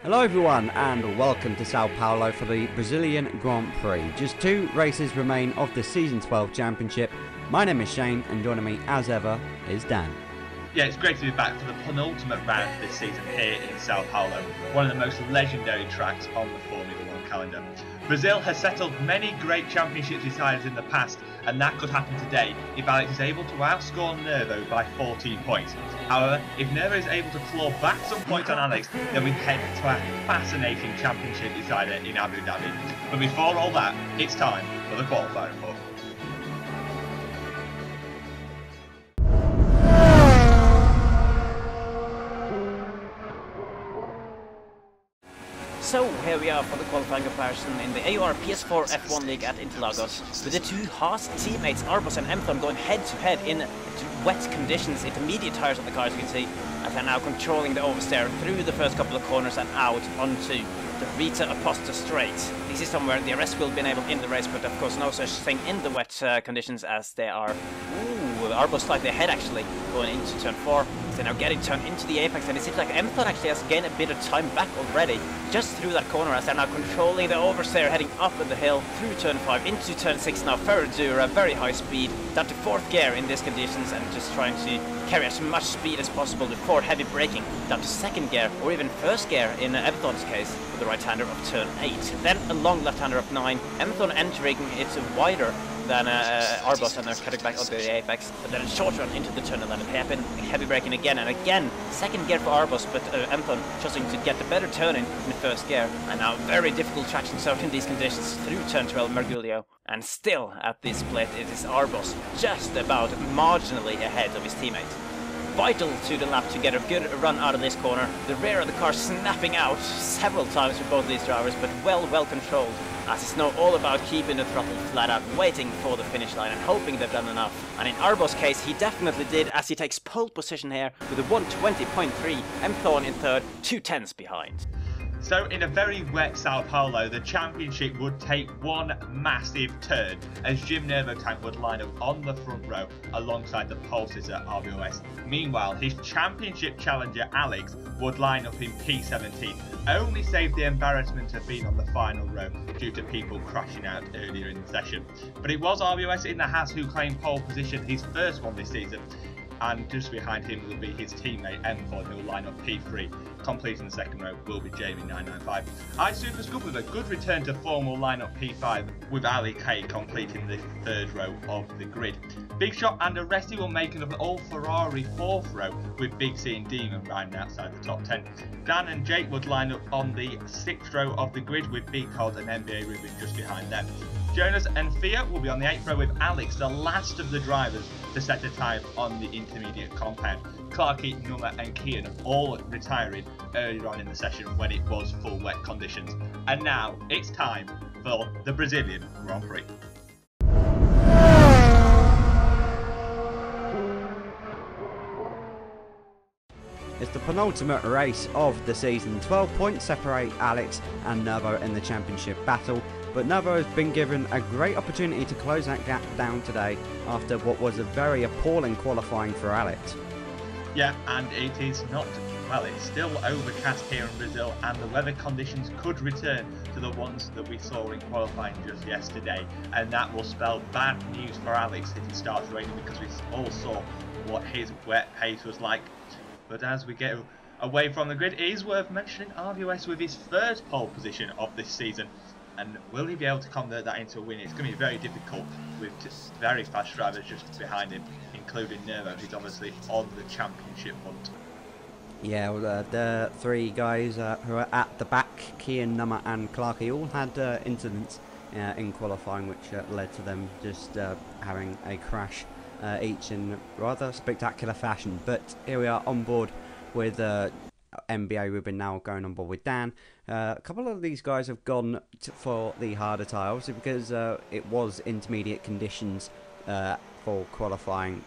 Hello everyone and welcome to Sao Paulo for the Brazilian Grand Prix. Just 2 races remain of the Season 12 Championship. My name is Shane and joining me as ever is Dan. Yeah, it's great to be back for the penultimate round this season here in Sao Paulo, one of the most legendary tracks on the Formula 1 calendar. Brazil has settled many great championship deciders in the past, and that could happen today if Alex is able to outscore Nervo by 14 points. However, if Nervo is able to claw back some points on Alex, then we head to a fascinating championship decider in Abu Dhabi. But before all that, it's time for the qualifying report. So here we are for the qualifying comparison in the AOR PS4 F1 League at Interlagos, with the two Haas teammates Arbos and Emthon going head to head in wet conditions, intermediate tyres on the car, as you can see, as they're now controlling the oversteer through the first couple of corners and out onto the Rita Aposta straight. This is somewhere the rest will be enabled in the race, but of course no such thing in the wet conditions, as they are Arbos slightly ahead actually going into turn 4. They're now getting turned into the apex, and it seems like Emthon actually has gained a bit of time back already just through that corner, as they're now controlling the oversteer heading up the hill through turn 5 into turn 6 now. Ferradura, very high speed, down to 4th gear in these conditions, and just trying to carry as much speed as possible before heavy braking down to 2nd gear or even 1st gear in Emthon's case with the right-hander of turn 8. Then a long left-hander of 9, Emthon entering it wider than Arbos, and they're cutting back onto the apex, but then a short run into the turn 11, happen, heavy braking again and again, 2nd gear for Arbos, but Emthon choosing to get the better turn in the 1st gear, and now very difficult traction start in these conditions through turn 12 Mergulho, and still at this split it is Arbos just about marginally ahead of his teammate. Vital to the lap to get a good run out of this corner, the rear of the car snapping out several times for both these drivers, but well controlled, as it's now all about keeping the throttle flat out, waiting for the finish line and hoping they've done enough. And in Arbos' case, he definitely did, as he takes pole position here with a 120.3, Emthon in 3rd, 2/10 behind. So in a very wet Sao Paulo, the championship would take one massive turn as Jim Nervotank would line up on the front row alongside the pole sitter RBOS. Meanwhile, his championship challenger Alex would line up in P17, only saved the embarrassment of being on the final row due to people crashing out earlier in the session. But it was RBOS in the Haas who claimed pole position, his first one this season, and just behind him will be his teammate Emthon, who will line up P3. Completing the 2nd row will be Jamie995. iSuper Scoop with a good return to form will line up P5, with Ali K completing the 3rd row of the grid. Big Shot and Arresti will make an all-Ferrari 4th row, with Big C and Demon riding outside the top 10. Dan and Jake would line up on the 6th row of the grid, with Big Cod and NBA Ruben just behind them. Jonas and Fia will be on the 8th row, with Alex, the last of the drivers, to set a time on the intermediate compound. Clarky, Numa and Kian all retiring earlier on in the session when it was full wet conditions. And now it's time for the Brazilian Grand Prix. It's the penultimate race of the season. 12 points separate Alex and Nervo in the championship battle, but Nervo has been given a great opportunity to close that gap down today after what was a very appalling qualifying for Alex. Yeah, and it is not, well, it's still overcast here in Brazil, and the weather conditions could return to the ones that we saw in qualifying just yesterday, and that will spell bad news for Alex if it starts raining, because we all saw what his wet pace was like. But as we get away from the grid, it is worth mentioning RVOS with his 1st pole position of this season. And will he be able to convert that into a win? It's going to be very difficult with very fast drivers just behind him, including Nervo, who's obviously on the championship hunt. Yeah, well, the 3 guys who are at the back, Kian, Numa and Clarky, all had incidents in qualifying, which led to them just having a crash each in rather spectacular fashion. But here we are on board with NBA Ruben, now going on board with Dan. A couple of these guys have gone for the harder tiles because it was intermediate conditions for qualifying.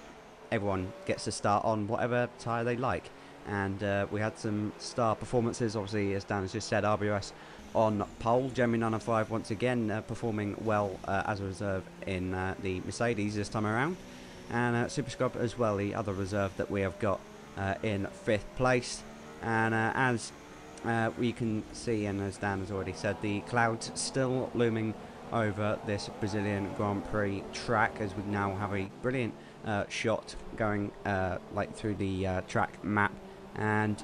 Everyone gets to start on whatever tyre they like, and we had some star performances. Obviously, as Dan has just said, RBOS on pole, Jamie995 once again performing well as a reserve in the Mercedes this time around, and Super Scrub as well, the other reserve that we have got in 5th place. And as we can see, and as Dan has already said, the clouds still looming over this Brazilian Grand Prix track, as we now have a brilliant shot going like through the track map. And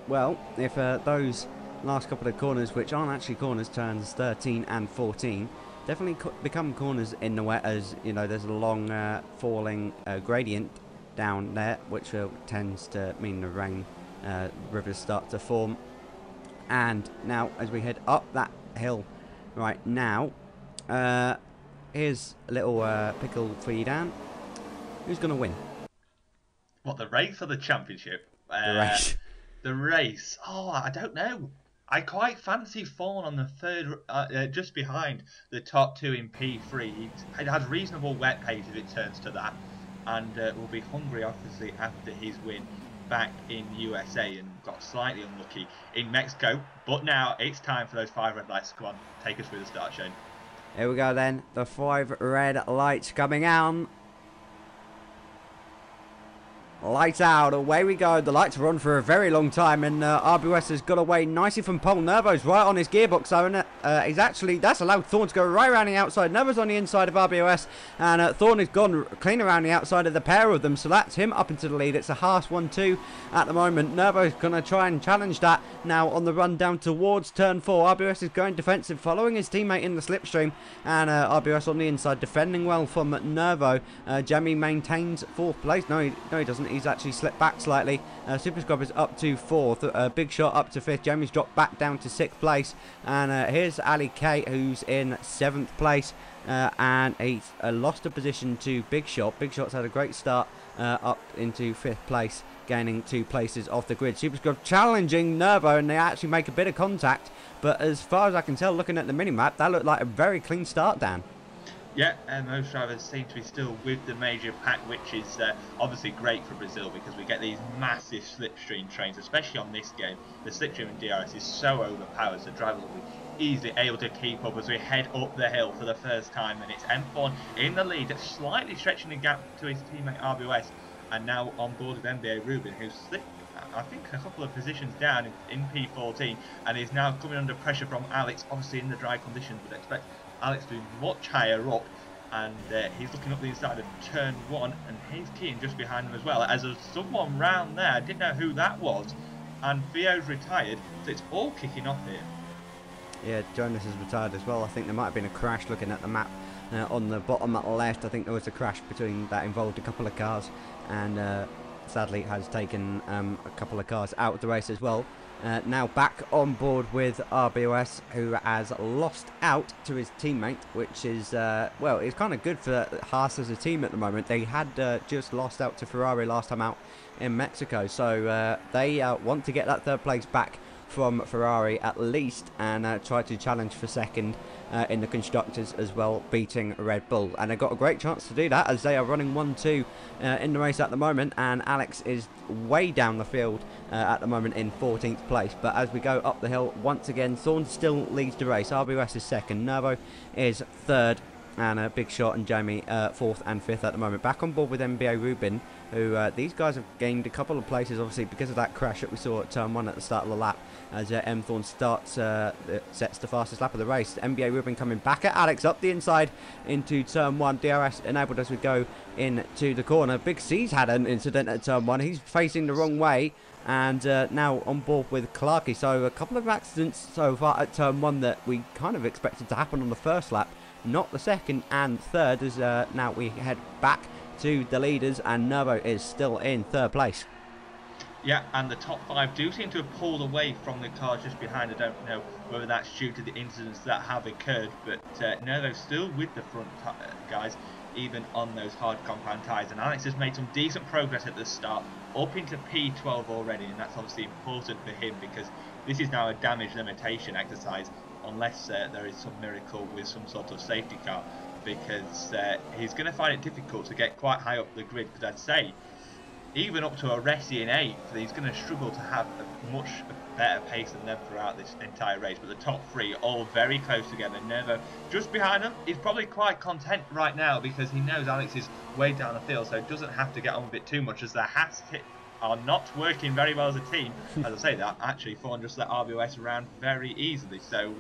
well, if those last couple of corners, which aren't actually corners, turns 13 and 14, definitely become corners in the wet, as you know there's a long falling gradient down there, which tends to mean the rain rivers start to form. And now as we head up that hill right now, here's a little pickle for you, Dan. Who's going to win? What, the race or the championship? The race. The race. Oh, I don't know. I quite fancy Fawn on the third, just behind the top two in P3. It has reasonable wet pace if it turns to that, and will be hungry, obviously, after his win back in USA and got slightly unlucky in Mexico. But now it's time for those 5 red lights to come on, take us through the start, Shane. Here we go then, the 5 red lights coming on. Lights out, away we go. The lights are on for a very long time, and RBS has got away nicely from pole. Nervo's right on his gearbox zone. That's allowed Thorn to go right around the outside. Nervo's on the inside of RBS, and Thorn has gone clean around the outside of the pair of them, so that's him up into the lead. It's a Haas 1-2 at the moment. Nervo's going to try and challenge that now on the run down towards turn 4. RBS is going defensive, following his teammate in the slipstream, and RBS on the inside defending well from Nervo. Jamie maintains 4th place. No, he doesn't. He's actually slipped back slightly. Super Scrub is up to 4th. Big Shot up to 5th. Jamie's dropped back down to 6th place. And here's Ali K, who's in 7th place. And he's lost a position to Big Shot. Big Shot's had a great start up into 5th place, gaining 2 places off the grid. Super Scrub challenging Nervo, and they actually make a bit of contact. But as far as I can tell, looking at the mini-map, that looked like a very clean start, Dan. Yeah, and most drivers seem to be still with the major pack, which is obviously great for Brazil, because we get these massive slipstream trains, especially on this game. The slipstream in DRS is so overpowered, so drivers will be easily able to keep up as we head up the hill for the first time. And it's M4 in the lead, slightly stretching the gap to his teammate RBS, and now on board with NBA Rubin, who's slipped, I think, a couple of positions down in P14, and is now coming under pressure from Alex, obviously in the dry conditions. Would expect Alex to be much higher up, and he's looking up the inside of turn 1, and he's keying just behind him as well, as there's someone round there. I didn't know who that was, and Theo's retired, so it's all kicking off here. Yeah, Jonas is retired as well. I think there might have been a crash looking at the map on the bottom left. I think there was a crash between that involved a couple of cars, and sadly it has taken a couple of cars out of the race as well. Now back on board with RBOS, who has lost out to his teammate, which is, well, it's kind of good for Haas as a team at the moment. They had just lost out to Ferrari last time out in Mexico, so they want to get that 3rd place back from Ferrari at least, and try to challenge for 2nd in the Constructors as well, beating Red Bull. And they've got a great chance to do that, as they are running 1-2 in the race at the moment, and Alex is way down the field at the moment in 14th place. But as we go up the hill once again, Thorn still leads the race. RBS is 2nd, Nervo is 3rd, and Big Shot and Jamie 4th and 5th at the moment. Back on board with NBA Rubin, who these guys have gained a couple of places, obviously, because of that crash that we saw at turn 1 at the start of the lap, as M Thorn starts sets the fastest lap of the race. NBA Rubin coming back at Alex up the inside into turn 1. DRS enabled as we go into the corner. Big C's had an incident at turn 1. He's facing the wrong way, and now on board with Clarky. So a couple of accidents so far at turn 1 that we kind of expected to happen on the first lap, not the 2nd and 3rd, as now we head back to the leaders, and Nervo is still in 3rd place. Yeah, and the top 5 do seem to have pulled away from the cars just behind. I don't know whether that's due to the incidents that have occurred, but Nervo's still with the front guys, even on those hard compound tyres. And Alex has made some decent progress at the start, up into P12 already, and that's obviously important for him, because this is now a damage limitation exercise, unless there is some miracle with some sort of safety car, because he's going to find it difficult to get quite high up the grid, because I'd say even up to a Resi in 8th, he's going to struggle to have a much better pace than them throughout this entire race. But the top 3 all very close together. Nervo just behind him. He's probably quite content right now, because he knows Alex is way down the field, so doesn't have to get on with it too much, as the Haas are not working very well as a team. As I say that, actually, Thorn just let RBOS around very easily. So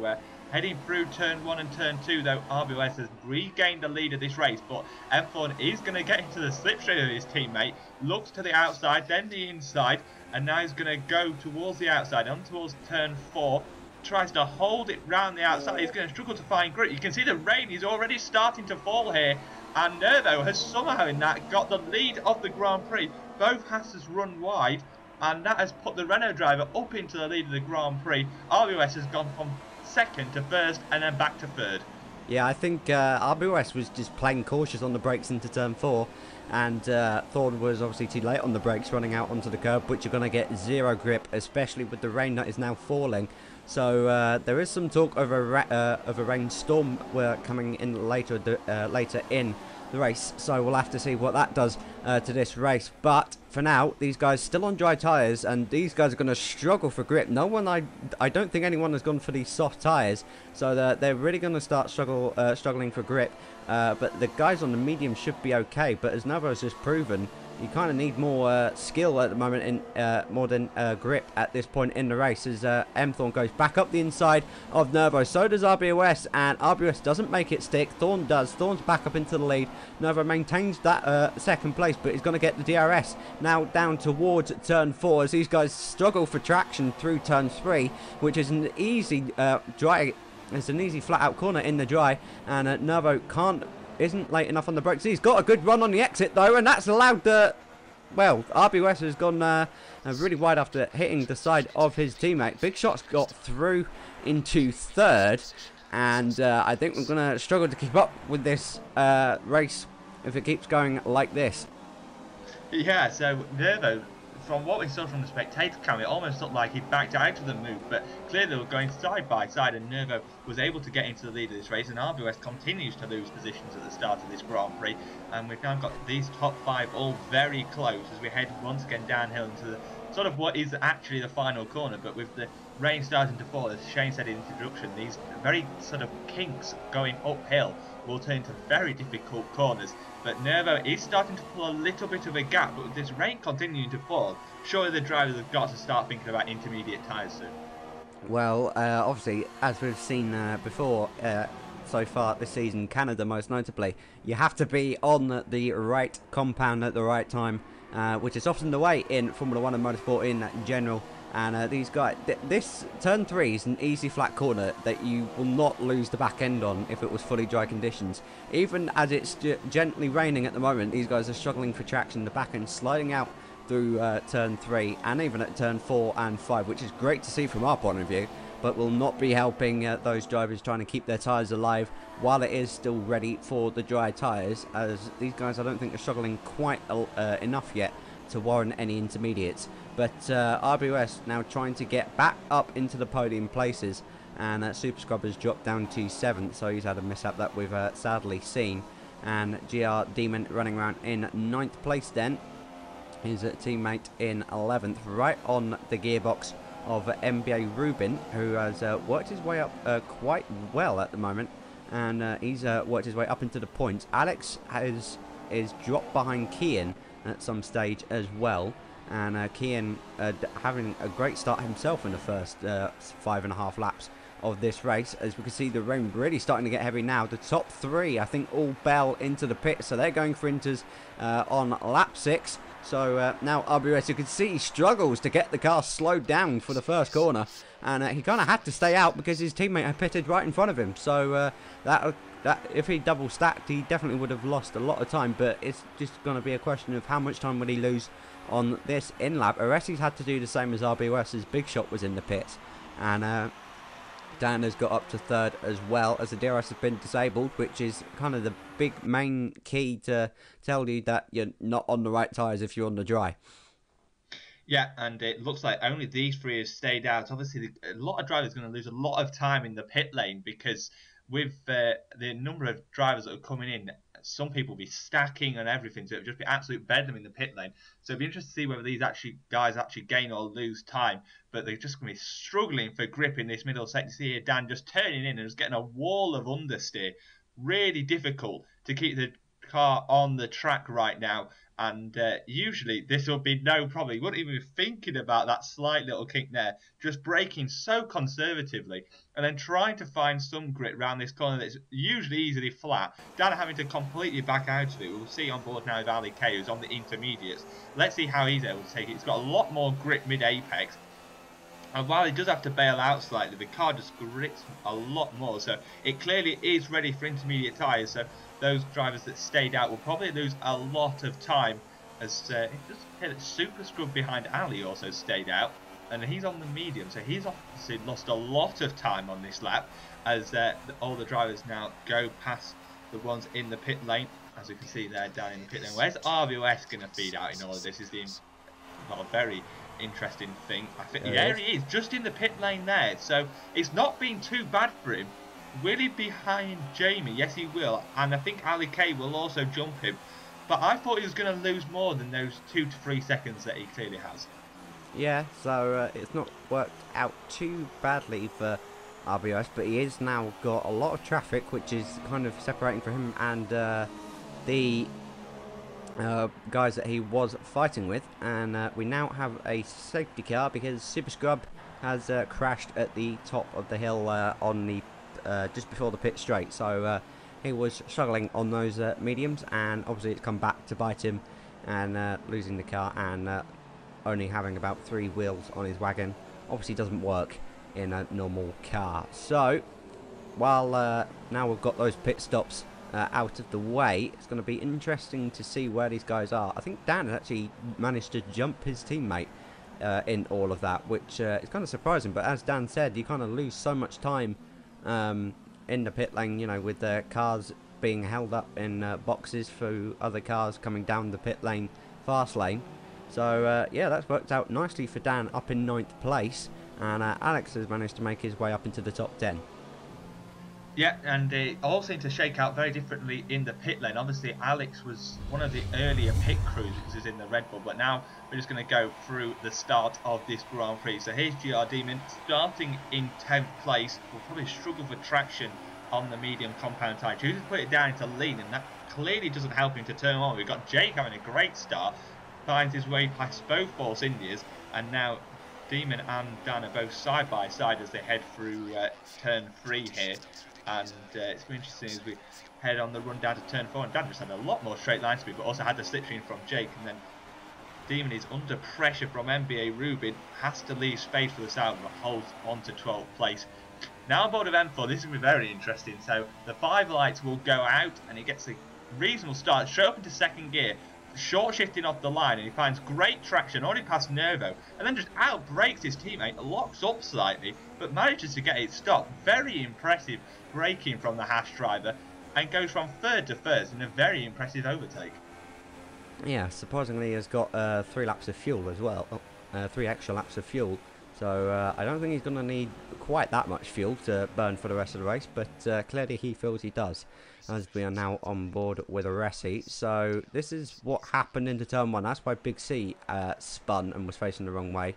heading through turn 1 and turn 2, though, RBOS has regained the lead of this race, but M-Thorn is going to get into the slipstream of his teammate, looks to the outside, then the inside, and now he's going to go towards the outside, on towards turn 4, tries to hold it round the outside. He's going to struggle to find grip. You can see the rain is already starting to fall here, and Nervo has somehow in that got the lead of the Grand Prix. Both Hasses run wide, and that has put the Renault driver up into the lead of the Grand Prix. RBOS has gone from second to first and then back to third. Yeah, I think RBOS was just playing cautious on the brakes into turn 4, and Thorn was obviously too late on the brakes running out onto the curb, but you're going to get zero grip, especially with the rain that is now falling. So there is some talk of a rainstorm coming in later in the race, so we'll have to see what that does to this race. But for now, these guys still on dry tyres, and these guys are going to struggle for grip. I don't think anyone has gone for these soft tyres, so they're really going to start struggling for grip. But the guys on the medium should be okay. But as Navo has just proven, you kind of need more skill at the moment, in more than grip at this point in the race, as M-Thorn goes back up the inside of Nervo. So does RBOS, and RBOS doesn't make it stick. Thorn does. Thorn's back up into the lead. Nervo maintains that second place, but he's going to get the DRS now down towards turn 4 as these guys struggle for traction through turn 3, which is an easy it's an easy flat out corner in the dry, and Nervo isn't late enough on the brakes. He's got a good run on the exit though, and that's allowed well, RBOS has gone really wide after hitting the side of his teammate. Big Shot's got through into third, and I think we're going to struggle to keep up with this race if it keeps going like this. Yeah, so Nervo, from what we saw from the spectator cam, it almost looked like he backed out of the move, but clearly they were going side by side, and Nervo was able to get into the lead of this race, and RBOS continues to lose positions at the start of this Grand Prix, and we've now got these top 5 all very close as we head once again downhill into the sort of what is actually the final corner. But with the rain starting to fall, as Shane said in introduction, these very sort of kinks going uphill will turn into very difficult corners. But Nervo is starting to pull a little bit of a gap, but with this rain continuing to fall, surely the drivers have got to start thinking about intermediate tyres soon. Well, obviously, as we've seen before so far this season, Canada most notably, you have to be on the right compound at the right time, which is often the way in Formula 1 and motorsport in general. And these guys, this turn 3 is an easy flat corner that you will not lose the back end on if it was fully dry conditions. Even as it's gently raining at the moment, these guys are struggling for traction. The back end sliding out through turn 3 and even at turn 4 and 5, which is great to see from our point of view, but will not be helping those drivers trying to keep their tyres alive while it is still ready for the dry tyres, as these guys I don't think are struggling quite enough yet to warrant any intermediates. But RBOS now trying to get back up into the podium places, and Super Scrub has dropped down to 7th, so he's had a mishap that we've sadly seen. And GR Demon running around in 9th place then, his teammate in 11th, right on the gearbox of NBA Rubin, who has worked his way up quite well at the moment, and he's worked his way up into the points. Alex is dropped behind Kian at some stage as well, and Kian having a great start himself in the first 5.5 laps of this race, as we can see the rain really starting to get heavy now. The top 3 I think all bail into the pit, so they're going for inters on lap 6. So now RBOS, you can see he struggles to get the car slowed down for the first corner, and he kind of had to stay out because his teammate had pitted right in front of him. So that if he double stacked, he definitely would have lost a lot of time, but it's just going to be a question of how much time would he lose on this in lap. Aresi's had to do the same as RBOS, as Big Shot was in the pits, and Dan has got up to 3rd as well, as the DRS has been disabled, which is kind of the big main key to tell you that you're not on the right tyres if you're on the dry. Yeah, and it looks like only these 3 have stayed out. Obviously, a lot of drivers are going to lose a lot of time in the pit lane, because with the number of drivers that are coming in, some people will be stacking and everything, so it'll just be absolute bedlam in the pit lane. So it'll be interesting to see whether these guys actually gain or lose time, but they're just going to be struggling for grip in this middle section. See here, Dan just turning in and just getting a wall of understeer. Really difficult to keep the car on the track right now, And usually this will be no problem. You wouldn't even be thinking about that slight little kink there. Just braking so conservatively and then trying to find some grit around this corner that's usually easily flat. Dan having to completely back out of it. We'll see on board now with Ali K, who's on the intermediates. Let's see how he's able to take it. He's got a lot more grit mid-apex. And while he does have to bail out slightly, the car just grits a lot more. So it clearly is ready for intermediate tyres. So those drivers that stayed out will probably lose a lot of time. As it does appear that Super Scrub behind Ali also stayed out. And he's on the medium. So he's obviously lost a lot of time on this lap. As all the drivers now go past the ones in the pit lane. As we can see there down in the pit lane. Where's RBOS going to feed out in all of this? Is the not a very interesting thing. I think there he is, just in the pit lane there. So it's not been too bad for him. Will he be behind Jamie? Yes, he will. And I think Ali K will also jump him. But I thought he was going to lose more than those 2 to 3 seconds that he clearly has. Yeah, so it's not worked out too badly for RBOS, but he has now got a lot of traffic, which is kind of separating for him and the guys that he was fighting with, and we now have a safety car because Super Scrub has crashed at the top of the hill on the just before the pit straight. So he was struggling on those mediums, and obviously it's come back to bite him, and losing the car and only having about 3 wheels on his wagon obviously doesn't work in a normal car. So while now we've got those pit stops out of the way, it's going to be interesting to see where these guys are. I think Dan has actually managed to jump his teammate in all of that, which is kind of surprising. But as Dan said, you kind of lose so much time in the pit lane, you know, with the cars being held up in boxes for other cars coming down the pit lane, fast lane. So yeah, that's worked out nicely for Dan up in 9th place, and Alex has managed to make his way up into the top 10. Yeah, and it all seemed to shake out very differently in the pit lane. Obviously, Alex was one of the earlier pit crews because he's in the Red Bull, but now we're just going to go through the start of this Grand Prix. So here's GR Demon starting in 10th place. Will probably struggle for traction on the medium compound tyre. Chooses to put it down into lean, and that clearly doesn't help him to turn on. We've got Jake having a great start, finds his way past both Force Indias, and now Demon and Dan are both side by side as they head through turn 3 here. And it's been interesting as we head on the run down to turn 4, and Dan just had a lot more straight line speed, but also had the slipstream from Jake, and then Demon is under pressure from NBA Rubin, has to leave space for the south, but holds on to 12th place. Now on board of M4, this is going to be very interesting. So the 5 lights will go out, and he gets a reasonable start, straight up into 2nd gear, short shifting off the line, and he finds great traction already past Nervo, and then just out brakes his teammate, locks up slightly, but manages to get it stopped. Very impressive braking from the Hash driver, and goes from 3rd to 1st in a very impressive overtake. Yeah, surprisingly, he has got 3 laps of fuel as well, 3 extra laps of fuel. So I don't think he's going to need quite that much fuel to burn for the rest of the race, but clearly he feels he does, as we are now on board with a Resi. So this is what happened into turn 1. That's why Big C spun and was facing the wrong way.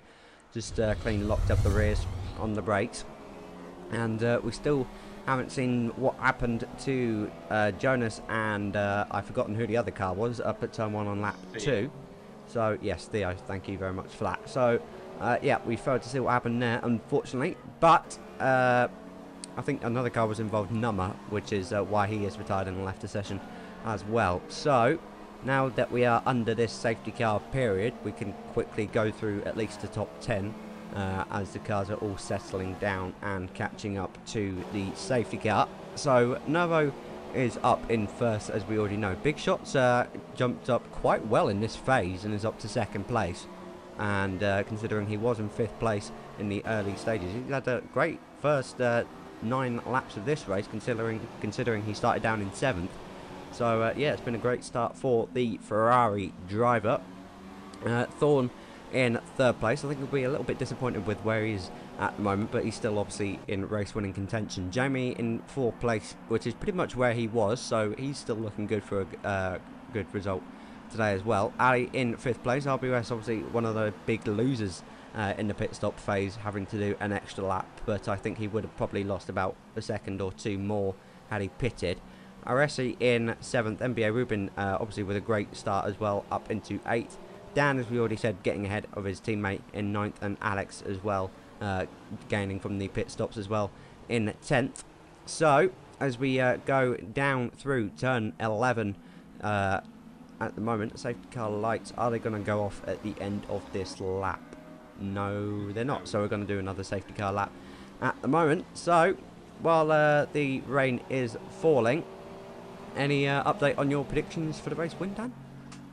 Just clean locked up the rears on the brakes. And we still haven't seen what happened to Jonas and I've forgotten who the other car was up at turn 1 on lap 2. So yes, Theo, thank you very much for that. So yeah, we failed to see what happened there, unfortunately. But I think another car was involved, Nummer, which is why he is retired and left the session as well. So now that we are under this safety car period, we can quickly go through at least the top 10 as the cars are all settling down and catching up to the safety car. So Nervo is up in 1st, as we already know. Big Shots jumped up quite well in this phase and is up to 2nd place. And considering he was in 5th place in the early stages, he had a great first 9 laps of this race, considering he started down in 7th. So yeah, it's been a great start for the Ferrari driver. Thorn in 3rd place. I think he'll be a little bit disappointed with where he is at the moment, but he's still obviously in race winning contention. Jamie in 4th place, which is pretty much where he was, so he's still looking good for a good result today as well. Ali in 5th place. RBS obviously one of the big losers in the pit stop phase, having to do an extra lap, but I think he would have probably lost about a second or 2 more had he pitted. Aresi in 7th, NBA Rubin obviously with a great start as well, up into 8th. Dan, as we already said, getting ahead of his teammate in 9th, and Alex as well, gaining from the pit stops as well in 10th. So, as we go down through turn 11, at the moment, safety car lights, are they going to go off at the end of this lap? No, they're not, so we're going to do another safety car lap at the moment. So, while the rain is falling, any update on your predictions for the race win, Dan?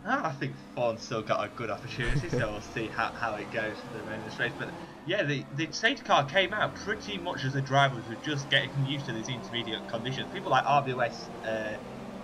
I think Thorne's still got a good opportunity, so we'll see how it goes for the remainder of this race. But yeah, the safety car came out pretty much as the drivers were just getting used to these intermediate conditions. People like RBOS,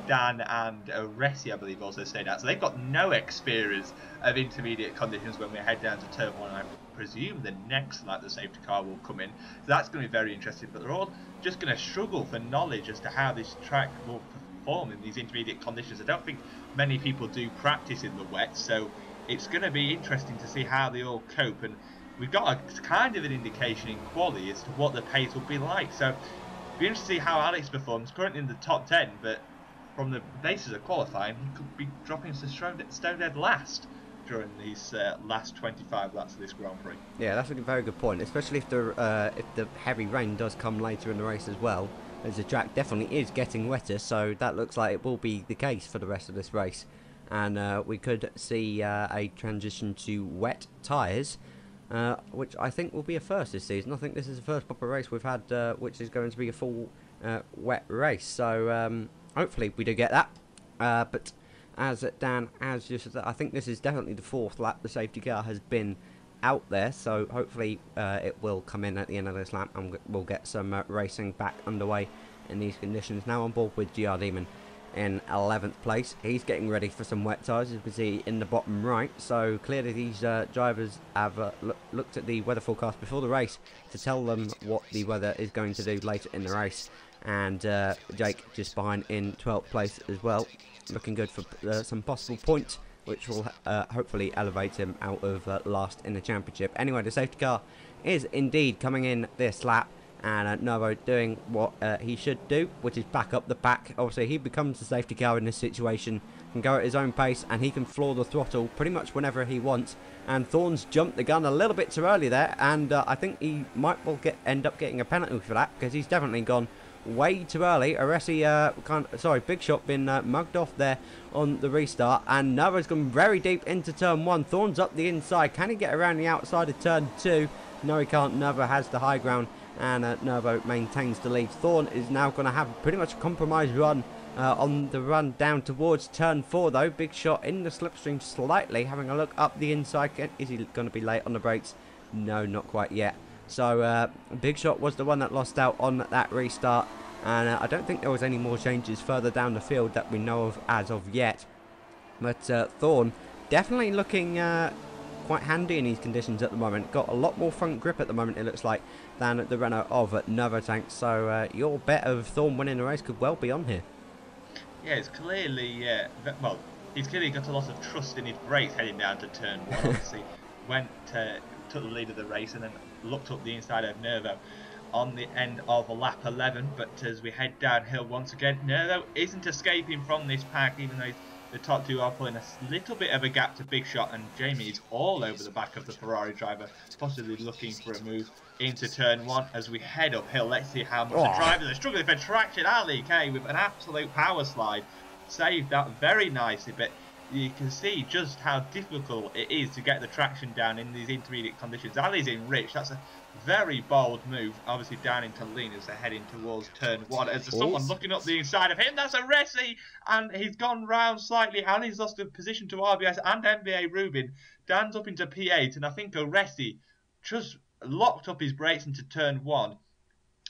Dan and Aresi, I believe, also stayed out. So they've got no experience of intermediate conditions when we head down to turn 1. I presume the next lap the safety car will come in. So that's going to be very interesting. But they're all just going to struggle for knowledge as to how this track will perform in these intermediate conditions. I don't think many people do practice in the wet, so it's going to be interesting to see how they all cope. And we've got a kind of an indication in Qualy as to what the pace will be like. So it'll be interesting to see how Alex performs. Currently in the top 10, but from the basis of qualifying, he could be dropping to stone dead last during these last 25 laps of this Grand Prix. Yeah, that's a very good point, especially if the heavy rain does come later in the race as well, as the track definitely is getting wetter, so that looks like it will be the case for the rest of this race. And we could see a transition to wet tyres, which I think will be a first this season. I think this is the first proper race we've had which is going to be a full wet race, so hopefully we do get that. But as Dan has just said, I think this is definitely the 4th lap the safety car has been out there, so hopefully it will come in at the end of this lap and we'll get some racing back underway in these conditions. Now on board with GR Demon in 11th place. He's getting ready for some wet tyres, as you can see in the bottom right. So clearly these drivers have looked at the weather forecast before the race to tell them what the weather is going to do later in the race. And Jake just behind in 12th place as well, looking good for some possible points, which will hopefully elevate him out of last in the championship. Anyway, the safety car is indeed coming in this lap, and Novo doing what he should do, which is back up the pack. Obviously, he becomes the safety car in this situation, can go at his own pace, and he can floor the throttle pretty much whenever he wants. And Thorne's jumped the gun a little bit too early there, and I think he might end up getting a penalty for that, because he's definitely gone way too early. Aresi, Big Shot been mugged off there on the restart, and Novo's gone very deep into turn 1. Thorne's up the inside. Can he get around the outside of turn 2? No, he can't. Novo has the high ground, and Novo maintains the lead. Thorne is now going to have pretty much a compromised run on the run down towards turn 4, though. Big Shot in the slipstream slightly, having a look up the inside. Is he going to be late on the brakes? No, not quite yet. So Big Shot was the one that lost out on that restart, and I don't think there was any more changes further down the field that we know of as of yet. But Thorne definitely looking quite handy in these conditions at the moment. Got a lot more front grip at the moment, it looks like, than the Renault of Novotank. So your bet of Thorne winning the race could well be on here. Yeah, it's clearly well, he's clearly got a lot of trust in his brakes heading down to turn 1. Obviously took the lead of the race and then looked up the inside of Nervo on the end of lap 11. But as we head downhill once again, Nervo isn't escaping from this pack, even though the top 2 are pulling a little bit of a gap to Big Shot, and Jamie is all over the back of the Ferrari driver, possibly looking for a move into turn 1 as we head uphill. Let's see how much the drivers are struggling for traction. Ali K with an absolute power slide saved that very nicely, but you can see just how difficult it is to get the traction down in these intermediate conditions. Ali's in rich. That's a very bold move, obviously down into lean as they're heading towards turn 1. As there's someone looking up the inside of him, that's Aresi, and he's gone round slightly. Ali's lost a position to RBS and NBA Rubin. Dan's up into P8, and I think Aresi just locked up his brakes into turn 1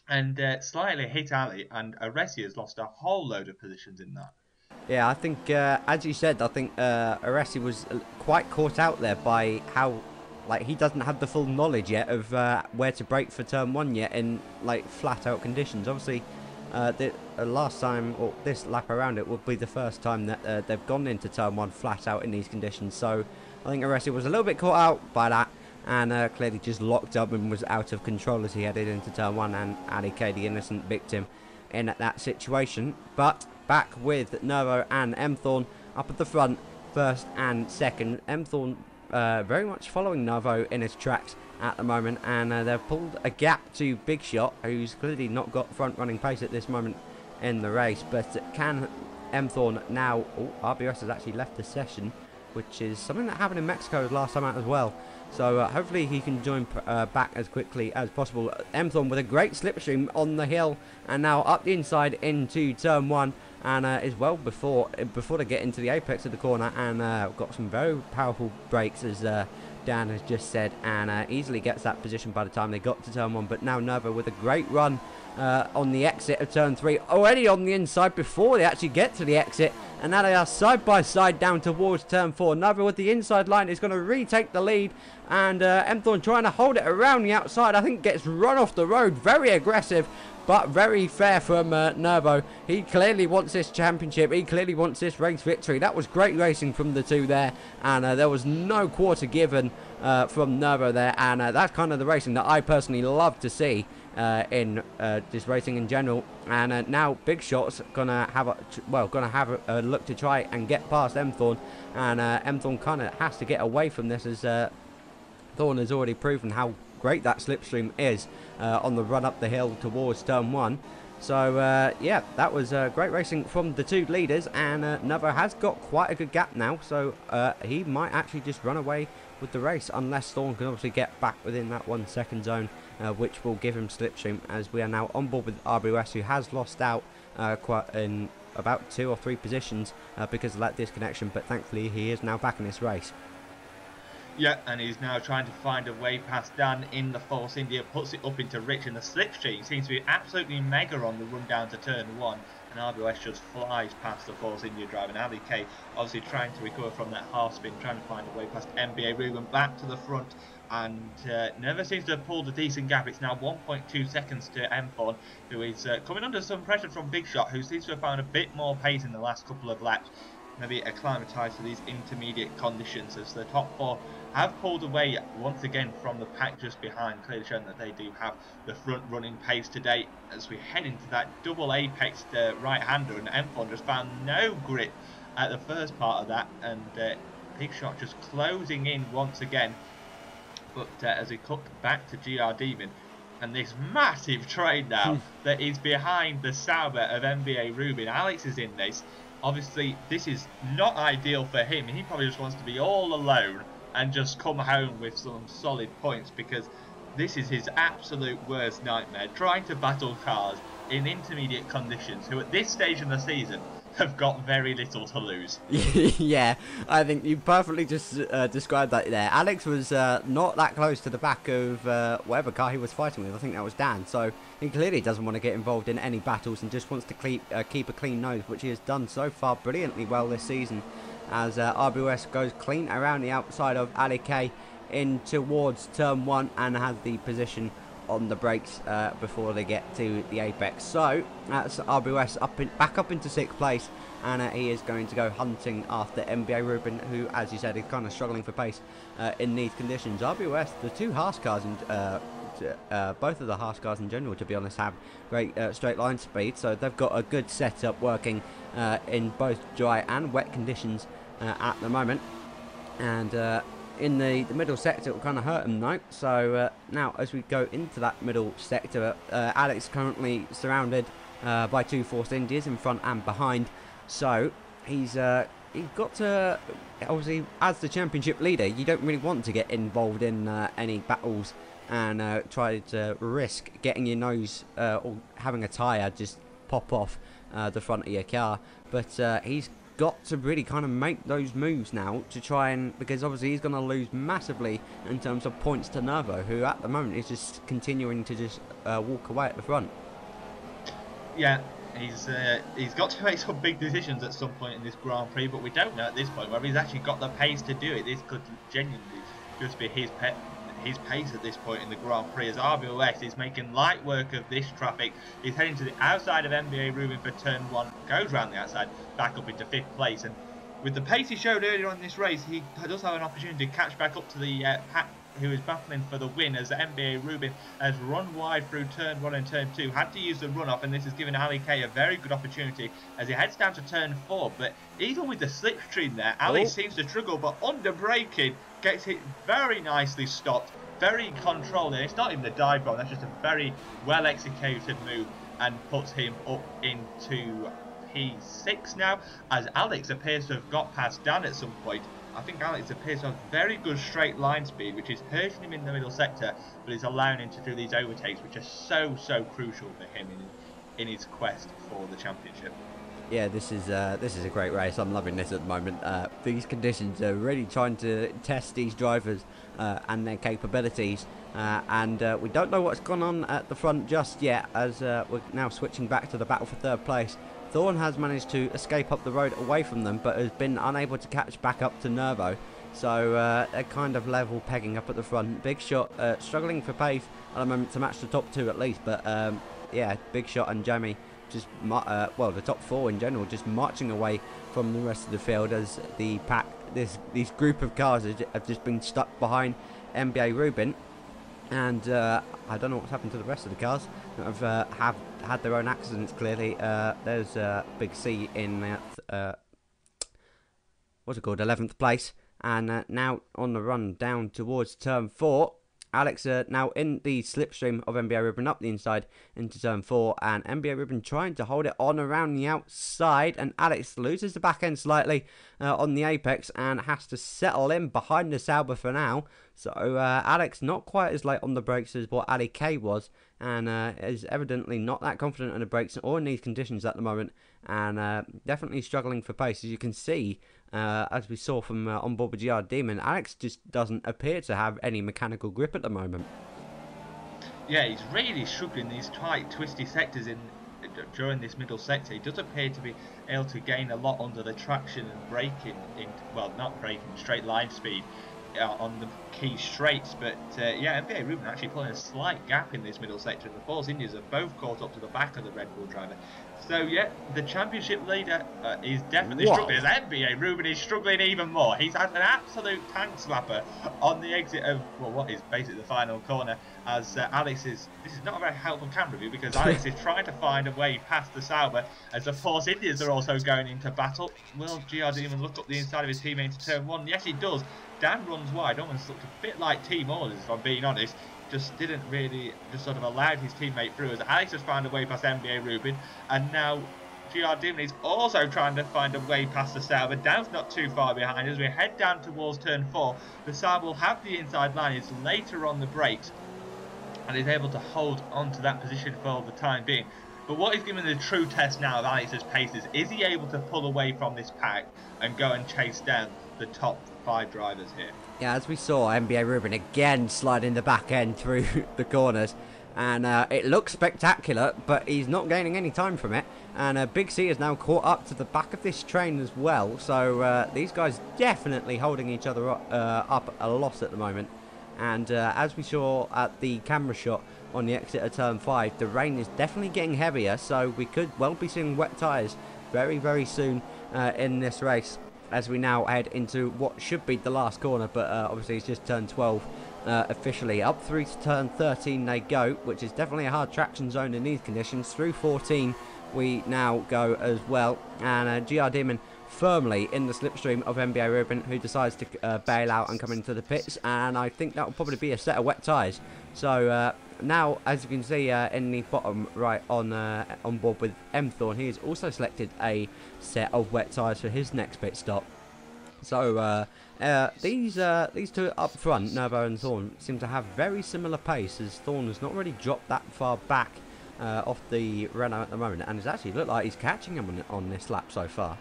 and slightly hit Ali, and Aresi has lost a whole load of positions in that. Yeah, I think, as you said, I think Aresi was quite caught out there by how, like, he doesn't have the full knowledge yet of where to brake for turn 1 yet in, like, flat-out conditions. Obviously, the last time, or this lap around it, would be the first time that they've gone into turn 1 flat-out in these conditions. So I think Aresi was a little bit caught out by that, and clearly just locked up and was out of control as he headed into turn 1, and Ali K, the innocent victim, in that situation. But back with Nervo and M-Thorn up at the front, first and second. M-Thorn very much following Nervo in his tracks at the moment, and they've pulled a gap to Big Shot, who's clearly not got front running pace at this moment in the race. But can M-Thorn now... Oh, RBS has actually left the session, which is something that happened in Mexico last time out as well. So hopefully he can join back as quickly as possible. M-Thorn with a great slipstream on the hill, and now up the inside into turn 1, and is well before they get into the apex of the corner, and got some very powerful brakes, as Dan has just said, and easily gets that position by the time they got to turn 1. But now Nervo with a great run on the exit of turn 3, already on the inside before they actually get to the exit, and now they are side by side down towards turn 4. Nervo with the inside line is going to retake the lead, and M-Thorn trying to hold it around the outside. I think gets run off the road. Very aggressive, but very fair from Nervo. He clearly wants this championship. He clearly wants this race victory. That was great racing from the two there, and there was no quarter given from Nervo there, and that's kind of the racing that I personally love to see in just racing in general. And now Big Shot's gonna have a look to try and get past M-Thorn, and M-Thorn kind of has to get away from this, as Thorn has already proven how great that slipstream is on the run up the hill towards turn 1. So yeah, that was great racing from the two leaders, and Nervo has got quite a good gap now, so he might actually just run away with the race, unless Thorn can obviously get back within that 1 second zone, which will give him slipstream, as we are now on board with RBS, who has lost out quite in about 2 or 3 positions because of that disconnection, but thankfully he is now back in this race. Yeah, and he's now trying to find a way past Dan in the Force India, puts it up into Rich, and the slipstream seems to be absolutely mega on the run down to turn 1, and RBS just flies past the Force India driver, and Ali K obviously trying to recover from that half spin, trying to find a way past NBA Ruben back to the front, and Nervo seems to have pulled a decent gap. It's now 1.2 seconds to M-Thorn, who is coming under some pressure from Big Shot, who seems to have found a bit more pace in the last couple of laps, maybe acclimatised to these intermediate conditions, as the top 4 have pulled away once again from the pack just behind, clearly showing that they do have the front running pace today, as we head into that double apex right-hander, and M-Thorn just found no grip at the first part of that, and Big Shot just closing in once again. But as we cut back to GR Demon, and this massive train now that is behind the Sauber of NBA Rubin. Alex is in this. Obviously, this is not ideal for him. He probably just wants to be all alone and just come home with some solid points, because this is his absolute worst nightmare, trying to battle cars in intermediate conditions who at this stage in the season have got very little to lose. Yeah, I think you perfectly just described that there. Alex was not that close to the back of whatever car he was fighting with. I think that was Dan, so he clearly doesn't want to get involved in any battles and just wants to keep a clean nose, which he has done so far brilliantly well this season, as RBS goes clean around the outside of Ali K in towards turn 1 and has the position on the brakes before they get to the apex. So that's RBS back up into 6th place, and he is going to go hunting after NBA Rubin, who, as you said, is kind of struggling for pace in these conditions. RBS, the two Haas cars, and both of the Haas cars in general, to be honest, have great straight line speed, so they've got a good setup working in both dry and wet conditions at the moment. And in the middle sector, it will kind of hurt him though. So now, as we go into that middle sector, Alex currently surrounded by 2 Force Indias in front and behind. So he's got to, obviously, as the championship leader, you don't really want to get involved in any battles and try to risk getting your nose or having a tyre just pop off the front of your car. But he's got to really kind of make those moves now to try and, because obviously he's going to lose massively in terms of points to Nervo, who at the moment is just continuing to just walk away at the front. Yeah, he's got to make some big decisions at some point in this Grand Prix, but we don't know at this point whether he's actually got the pace to do it. This could genuinely just be his pace at this point in the Grand Prix, as RBOS is making light work of this traffic. He's heading to the outside of NBA Rubin for turn 1, goes round the outside, back up into 5th place, and with the pace he showed earlier on in this race, he does have an opportunity to catch back up to the who is battling for the win as NBA Rubin has run wide through turn 1 and turn 2, had to use the runoff, and this has given Ali K a very good opportunity as he heads down to turn 4. But even with the slipstream there, Ali seems to struggle, but under braking gets it very nicely stopped, very controlled, and it's not even a dive bomb, that's just a very well executed move, and puts him up into P6 now, as Alex appears to have got past Dan at some point. I think Alex appears to have very good straight line speed, which is hurting him in the middle sector, but is allowing him to do these overtakes, which are so crucial for him in his quest for the championship. Yeah, this is a great race. I'm loving this at the moment. These conditions are really trying to test these drivers and their capabilities, and we don't know what's gone on at the front just yet, as we're now switching back to the battle for third place. Thorn has managed to escape up the road away from them, but has been unable to catch back up to Nervo. So they're kind of level pegging up at the front. Big Shot struggling for pace at the moment to match the top 2 at least, but yeah, Big Shot and Jamie just well, the top 4 in general just marching away from the rest of the field, as the pack, these group of cars have just been stuck behind NBA Rubin. And I don't know what's happened to the rest of the cars that have had their own accidents, clearly. There's Big C in what's it called, 11th place, and now on the run down towards turn 4. Alex now in the slipstream of NBA Rubin up the inside into turn 4, and NBA Rubin trying to hold it on around the outside, and Alex loses the back end slightly on the apex and has to settle in behind the Sauber for now. So Alex not quite as late on the brakes as what Ali K was, and is evidently not that confident in the brakes or in these conditions at the moment, and definitely struggling for pace. As you can see, as we saw from on board with GR Demon, Alex just doesn't appear to have any mechanical grip at the moment. Yeah, he's really struggling these tight, twisty sectors during this middle sector. He does appear to be able to gain a lot under the traction and braking, well, not braking, straight line speed on the key straights, but yeah, NBA Rubin actually pulling a slight gap in this middle sector, and the Force Indians are both caught up to the back of the Red Bull driver. So yeah, the championship leader is definitely struggling. As NBA Rubin is struggling even more. He's had an absolute tank slapper on the exit of, well, what is basically the final corner, as Alex is, this is not a very helpful camera view, because Alex is trying to find a way past the Sauber, as the Force Indians are also going into battle. Will GR Demon look up the inside of his teammate into turn 1? Yes, he does. Dan runs wide, almost looked a bit like team orders, if I'm being honest. Just didn't really, just sort of allowed his teammate through, as Alex has found a way past NBA Rubin, and now GR Demon is also trying to find a way past the Sauber. Dan's not too far behind. As we head down towards turn 4, the Sauber will have the inside line, is later on the brakes, and is able to hold on to that position for the time being. But what is giving the true test now of Alex's pace is he able to pull away from this pack and go and chase down the top 5 drivers here? Yeah, as we saw, NBA Rubin again sliding the back end through the corners, and it looks spectacular, but he's not gaining any time from it, and Big C is now caught up to the back of this train as well, so these guys definitely holding each other up a lot at the moment. And as we saw at the camera shot on the exit of turn 5, the rain is definitely getting heavier, so we could well be seeing wet tyres very soon in this race, as we now head into what should be the last corner, but obviously it's just turn 12 officially. Up through to turn 13 they go, which is definitely a hard traction zone in these conditions. Through 14 we now go as well, and GR Demon firmly in the slipstream of NBA Rubin, who decides to bail out and come into the pits, and I think that will probably be a set of wet tyres. So now, as you can see in the bottom right on board with M Thorn, he has also selected a set of wet tyres for his next pit stop. So these two up front, Nervo and Thorn, seem to have very similar pace, as Thorn has not really dropped that far back off the Renault at the moment, and it's actually looked like he's catching him on this lap so far.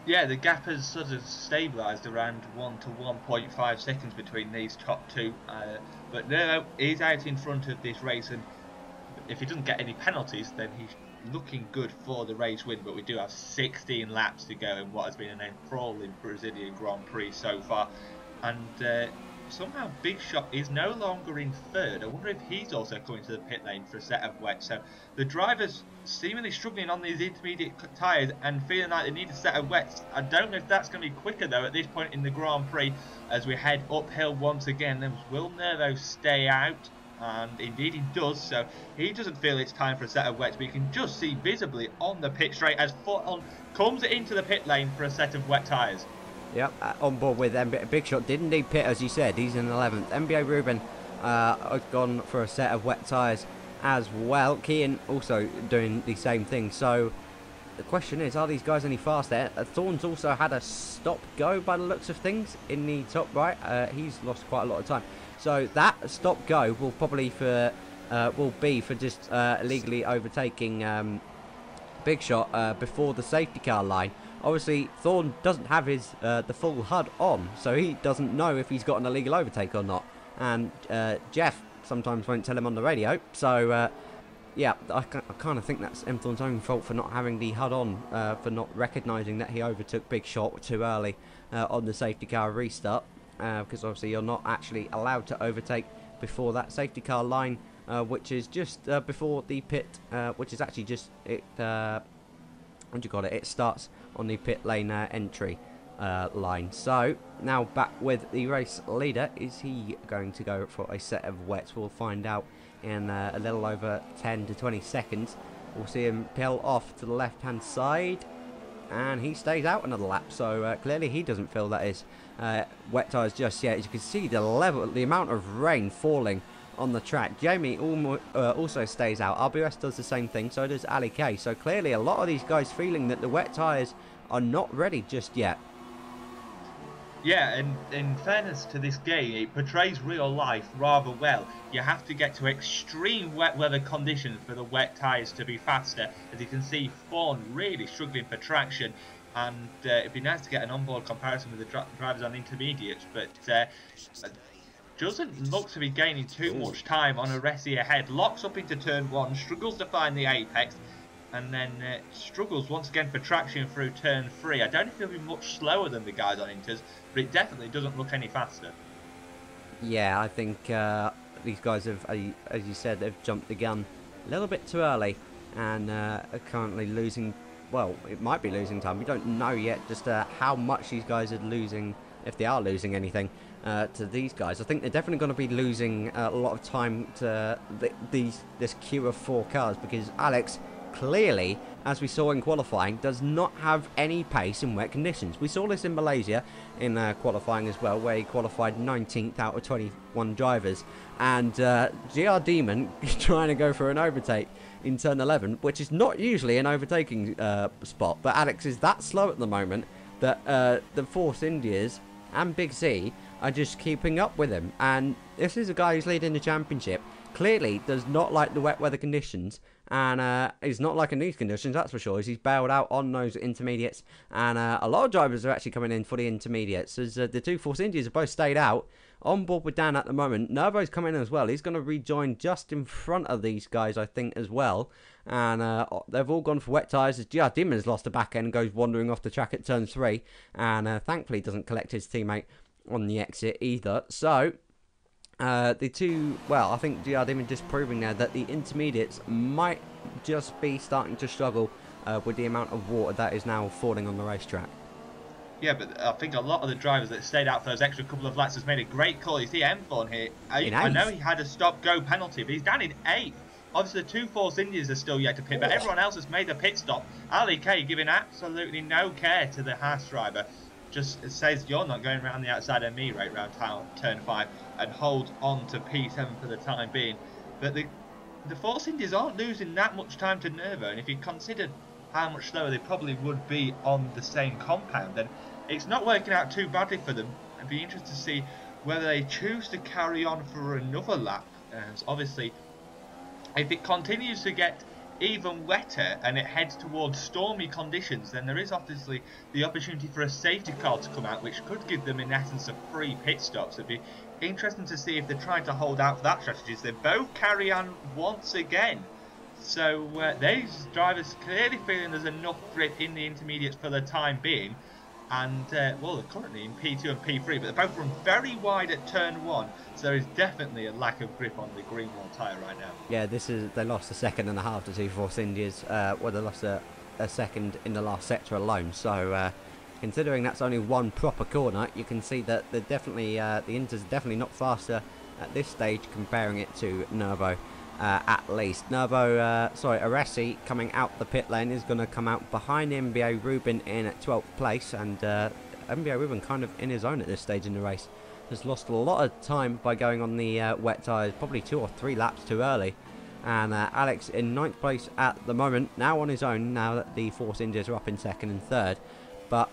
Yeah, the gap has sort of stabilised around 1 to 1.5 seconds between these top 2, but Nervo is out in front of this race, and if he doesn't get any penalties, then he's looking good for the race win. But we do have 16 laps to go in what has been an enthralling Brazilian Grand Prix so far, and somehow Big Shot is no longer in third. I wonder if he's also coming to the pit lane for a set of wets. So the drivers seemingly struggling on these intermediate tyres and feeling like they need a set of wets. I don't know if that's going to be quicker though at this point in the Grand Prix as we head uphill once again. Then will Nervo stay out? And indeed he does, so he doesn't feel it's time for a set of wets, but you can just see visibly on the pit straight as Footon comes into the pit lane for a set of wet tyres. Yep, on board with Big Shot. Didn't need pit, as you said. He's in 11th. NBA Ruben has gone for a set of wet tyres as well. Kean also doing the same thing. So the question is, are these guys any faster? Thorne's also had a stop-go by the looks of things in the top right. He's lost quite a lot of time. So that stop-go will probably be for just illegally overtaking Big Shot before the safety car line. Obviously, Thorne doesn't have his the full HUD on, so he doesn't know if he's got an illegal overtake or not. And Jeff sometimes won't tell him on the radio. So yeah, I kind of think that's M-Thorne's own fault for not having the HUD on, for not recognising that he overtook Big Shot too early on the safety car restart. Because obviously you're not actually allowed to overtake before that safety car line, which is just before the pit, which is actually just it. What do you call it? It starts on the pit lane entry line. So now back with the race leader. Is he going to go for a set of wets? We'll find out in a little over 10 to 20 seconds. We'll see him peel off to the left-hand side. And he stays out another lap, so clearly he doesn't feel that is wet tyres just yet. As you can see, the amount of rain falling on the track. Jamie also stays out. RBS does the same thing, so does Ali K. So clearly a lot of these guys feeling that the wet tyres are not ready just yet. Yeah, and in fairness to this game, it portrays real life rather well. You have to get to extreme wet weather conditions for the wet tyres to be faster. As you can see, Fawn really struggling for traction, and it'd be nice to get an onboard comparison with the drivers on intermediates, but doesn't look to be gaining too much time on a Resi ahead. Locks up into turn 1, struggles to find the apex, and then struggles once again for traction through turn 3. I don't know if he'll be much slower than the guys on Inters, but it definitely doesn't look any faster. Yeah, I think these guys have, as you said, they've jumped the gun a little bit too early and are currently losing, well, it might be losing time. We don't know yet just how much these guys are losing, if they are losing anything to these guys. I think they're definitely going to be losing a lot of time to this queue of 4 cars, because Alex clearly, as we saw in qualifying, does not have any pace in wet conditions. We saw this in Malaysia in qualifying as well, where he qualified 19th out of 21 drivers, and GR Demon trying to go for an overtake in turn 11, which is not usually an overtaking spot, but Alex is that slow at the moment that the Force Indias and Big C are just keeping up with him. And this is a guy who's leading the championship, clearly does not like the wet weather conditions, and he's not liking these conditions, that's for sure, as he's bailed out on those intermediates, and a lot of drivers are actually coming in for the intermediates, as the 2 Force Indians have both stayed out. On board with Dan at the moment. Nervo's coming in as well. He's going to rejoin just in front of these guys, I think, as well. And they've all gone for wet tyres, as GR Demon has lost the back end and goes wandering off the track at turn 3, and thankfully doesn't collect his teammate on the exit either. So the two, well, I think GR Demon just proving there that the intermediates might just be starting to struggle with the amount of water that is now falling on the racetrack. Yeah, but I think a lot of the drivers that stayed out for those extra couple of laps has made a great call. You see M-Thorne here. I know he had a stop-go penalty, but he's down in 8th. Obviously, the 2 Force Indians are still yet to pit, but everyone else has made a pit stop. Ali K giving absolutely no care to the Haas driver. Just says, you're not going around the outside of me right around turn 5, and holds on to P7 for the time being. But the Force Indians aren't losing that much time to Nervo, and if you considered how much slower they probably would be on the same compound, then it's not working out too badly for them. I'd be interested to see whether they choose to carry on for another lap. As obviously, if it continues to get even wetter and it heads towards stormy conditions, then there is obviously the opportunity for a safety car to come out, which could give them in essence a free pit stops. It'd be interesting to see if they're trying to hold out for that strategy. They both carry on once again. So these drivers clearly feeling there's enough grip in the intermediates for the time being. and well, they're currently in P2 and P3, but they're both run very wide at turn 1, so there is definitely a lack of grip on the green wall tyre right now. Yeah, they lost a second and a half to two Force Indias. Well, they lost a second in the last sector alone. So considering that's only one proper corner, you can see that they're definitely the Inters are definitely not faster at this stage, comparing it to Nervo. At least Aresi coming out the pit lane is going to come out behind NBA Rubin in at 12th place, and NBA Rubin kind of in his own at this stage in the race. Has lost a lot of time by going on the wet tyres, probably 2 or 3 laps too early. And Alex in 9th place at the moment, now on his own, now that the Force Indians are up in 2nd and 3rd. But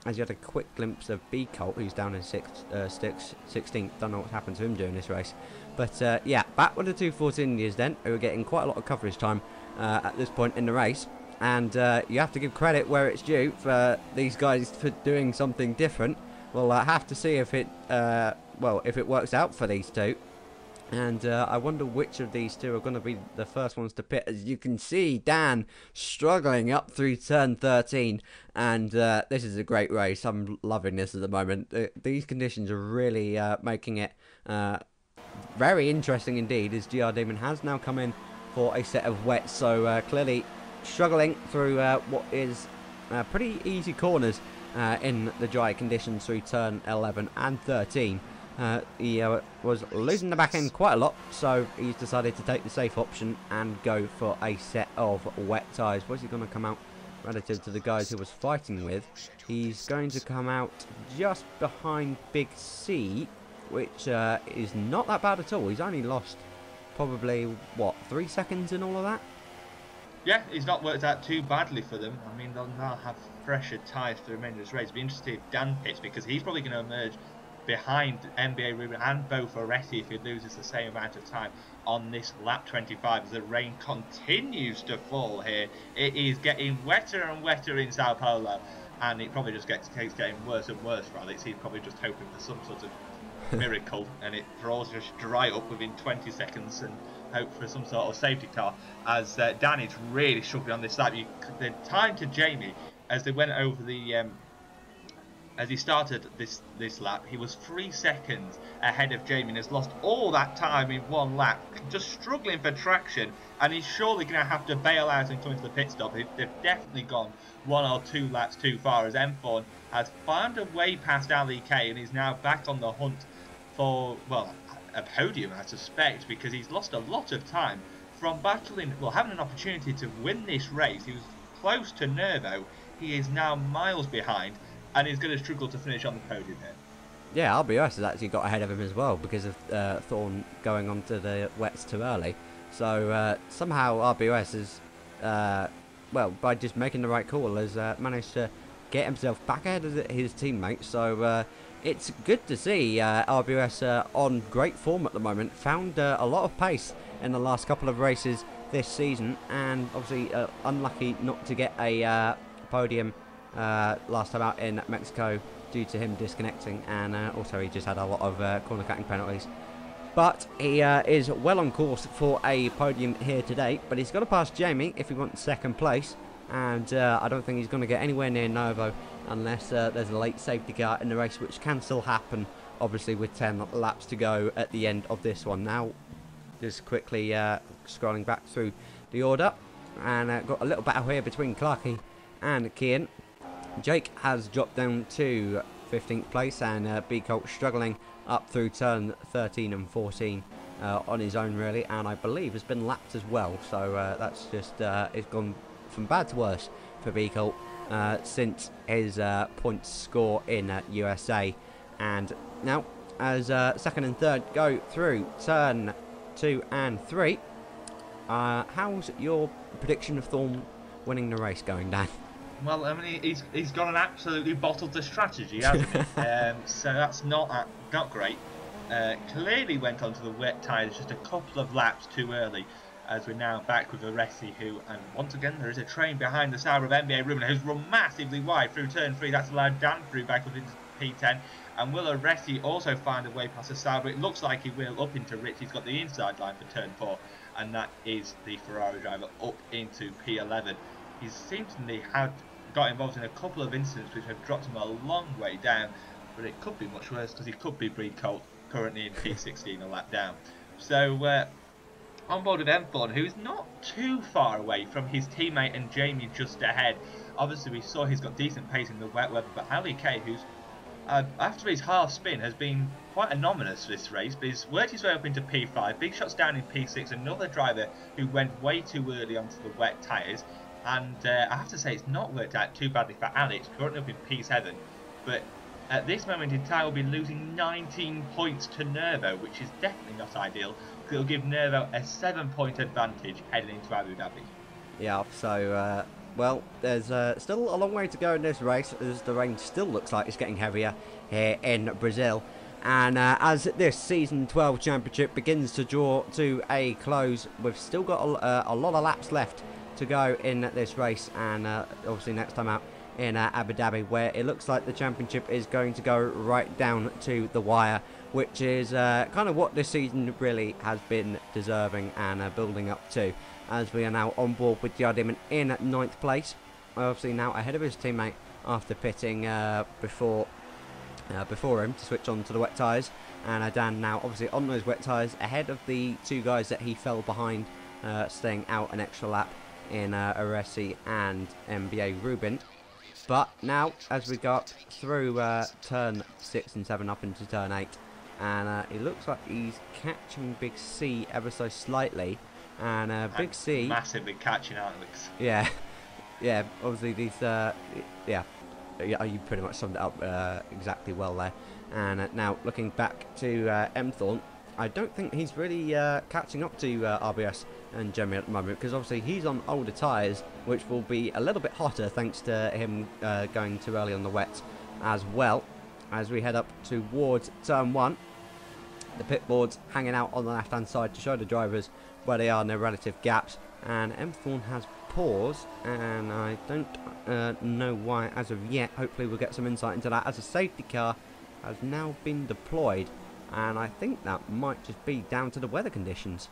as you had a quick glimpse of B Colt, who's down in 16th, don't know what's happened to him during this race. But yeah, back with the 2 Force Indians then, who are getting quite a lot of coverage time at this point in the race. And you have to give credit where it's due for these guys for doing something different. We'll have to see if it if it works out for these two. And I wonder which of these two are going to be the first ones to pit. As you can see, Dan struggling up through turn 13. And this is a great race. I'm loving this at the moment. These conditions are really making it very interesting indeed, as GR Demon has now come in for a set of wets. So clearly struggling through what is pretty easy corners in the dry conditions through turn 11 and 13. He was losing the back end quite a lot, so he's decided to take the safe option and go for a set of wet tyres. Where's he going to come out relative to the guys he was fighting with? He's going to come out just behind Big C, which is not that bad at all. He's only lost probably, what, 3 seconds in all of that? Yeah, he's not worked out too badly for them. I mean, they'll now have fresher tyres for the remainder of this race. It'll be interesting if Dan pits, because he's probably going to emerge behind NBA Rubin and both Aresi if he loses the same amount of time on this lap 25 as the rain continues to fall here. It is getting wetter and wetter in Sao Paulo, and it probably just keeps getting worse and worse for Alex. He's probably just hoping for some sort of miracle and it for all just dry up within 20 seconds and hope for some sort of safety car, as Dan is really struggling on this lap. The time to Jamie as they went over the as he started this lap, he was 3 seconds ahead of Jamie and has lost all that time in one lap, just struggling for traction, and he's surely going to have to bail out and come into the pit stop. They've definitely gone 1 or 2 laps too far, as M4 has found a way past Ali K and is now back on the hunt for, well, a podium, I suspect, because he's lost a lot of time from battling, well, having an opportunity to win this race. He was close to Nervo. He is now miles behind, and he's going to struggle to finish on the podium here. Yeah, RBS has actually got ahead of him as well because of Thorn going on to the wets too early. So somehow RBS has, well, by just making the right call, has managed to get himself back ahead of his teammates. So it's good to see RBS on great form at the moment. Found a lot of pace in the last couple of races this season, and obviously unlucky not to get a podium last time out in Mexico due to him disconnecting, and also he just had a lot of corner cutting penalties. But he is well on course for a podium here today, but he's got to pass Jamie if he wants second place, and I don't think he's going to get anywhere near Novo unless there's a late safety car in the race, which can still happen, obviously, with 10 laps to go at the end of this one. Now, just quickly scrolling back through the order, and got a little battle here between Clarkey and Kian. Jake has dropped down to 15th place, and B Colt struggling up through turn 13 and 14 on his own, really, and I believe has been lapped as well. So that's just it's gone from bad to worse for B Colt since his points score in USA. And now, as second and third go through turn 2 and 3, how's your prediction of Thorn winning the race going, Dan? Well, I mean, he's got an absolutely bottled the strategy, hasn't he? So that's not great. Clearly went onto the wet tyres just a couple of laps too early, as we're now back with Aresi, who, and once again, there is a train behind the Sauber of NBA Rubin, who's run massively wide through turn 3. That's allowed Dan through back within P10. And will Aresi also find a way past the Sauber? It looks like he will up into Rich. He's got the inside line for turn 4, and that is the Ferrari driver up into P11. He seems to have got involved in a couple of incidents which have dropped him a long way down, but it could be much worse because he could be Prix currently in P16 a lap down. So on board with M-Thorn, who's not too far away from his teammate and Jamie just ahead. Obviously we saw he's got decent pace in the wet weather, but Ali K, who's after his half spin has been quite anomalous this race, but he's worked his way up into P5, big shots down in P6, another driver who went way too early onto the wet tyres, and I have to say it's not worked out too badly for Alex, currently up in P7, but at this moment in time we'll be losing 19 points to Nervo, which is definitely not ideal, because it'll give Nervo a 7-point advantage heading into Abu Dhabi. Yeah, so well, there's still a long way to go in this race, as the rain still looks like it's getting heavier here in Brazil. And as this Season 12 Championship begins to draw to a close, we've still got a lot of laps left to go in this race. And obviously next time out in Abu Dhabi, where it looks like the championship is going to go right down to the wire, which is kind of what this season really has been deserving and building up to, as we are now on board with Yardiman in 9th place, obviously now ahead of his teammate after pitting before him to switch on to the wet tyres, and Dan now obviously on those wet tyres ahead of the two guys that he fell behind, staying out an extra lap in Aresi and MBA Rubin. But now as we got through turn 6 and 7 up into turn 8, and it looks like he's catching Big C ever so slightly, and Big C massively catching Alex. Yeah, yeah. Obviously these yeah, you pretty much summed it up exactly well there. And now looking back to M-Thorn, I don't think he's really catching up to RBS and Jeremy at the moment, because obviously he's on older tyres, which will be a little bit hotter thanks to him going too early on the wet as well. As we head up towards turn 1, the pit boards hanging out on the left hand side to show the drivers where they are in their relative gaps, and M-Thorn has paused, and I don't know why as of yet. Hopefully we'll get some insight into that, as a safety car has now been deployed, and I think that might just be down to the weather conditions.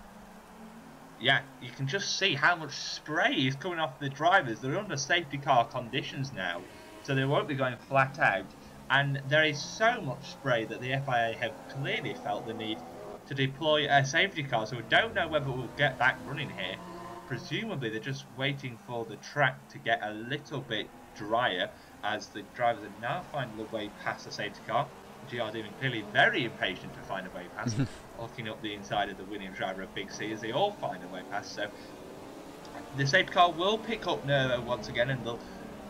Yeah, you can just see how much spray is coming off the drivers. They're under safety car conditions now, so they won't be going flat out, and there is so much spray that the FIA have clearly felt the need to deploy a safety car, so we don't know whether we'll get back running here. Presumably they're just waiting for the track to get a little bit drier, as the drivers are now finding the way past the safety car. GR doing clearly very impatient to find a way past, looking up the inside of the Williams driver of Big C as they all find a way past. So the safety car will pick up Nervo once again, and they'll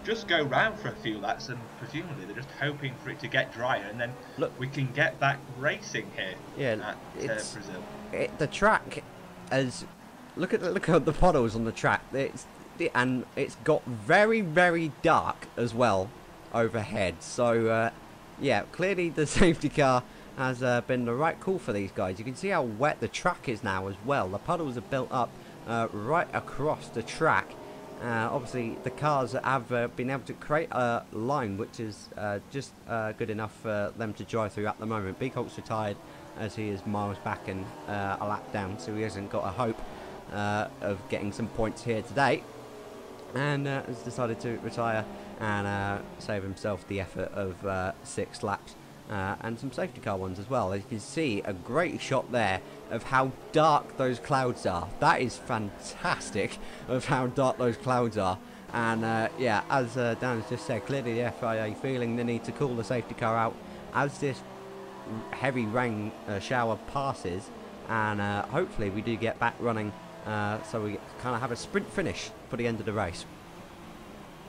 just go round for a few laps, and presumably they're just hoping for it to get drier, and then look, we can get back racing here at Brazil. The track, as look at the puddles on the track. And it's got very, very dark as well overhead. So yeah, clearly the safety car has been the right call for these guys. You can see how wet the track is now as well. The puddles are built up right across the track. Obviously the cars have been able to create a line which is just good enough for them to drive through at the moment. Big Hulk's retired, as he is miles back and a lap down, so he hasn't got a hope of getting some points here today, and has decided to retire and save himself the effort of 6 laps and some safety car ones as well. As you can see, a great shot there of how dark those clouds are. That is fantastic, of how dark those clouds are. And yeah, as Dan has just said, clearly the FIA feeling the need to cool the safety car out as this heavy rain shower passes, and hopefully we do get back running, so we kind of have a sprint finish for the end of the race.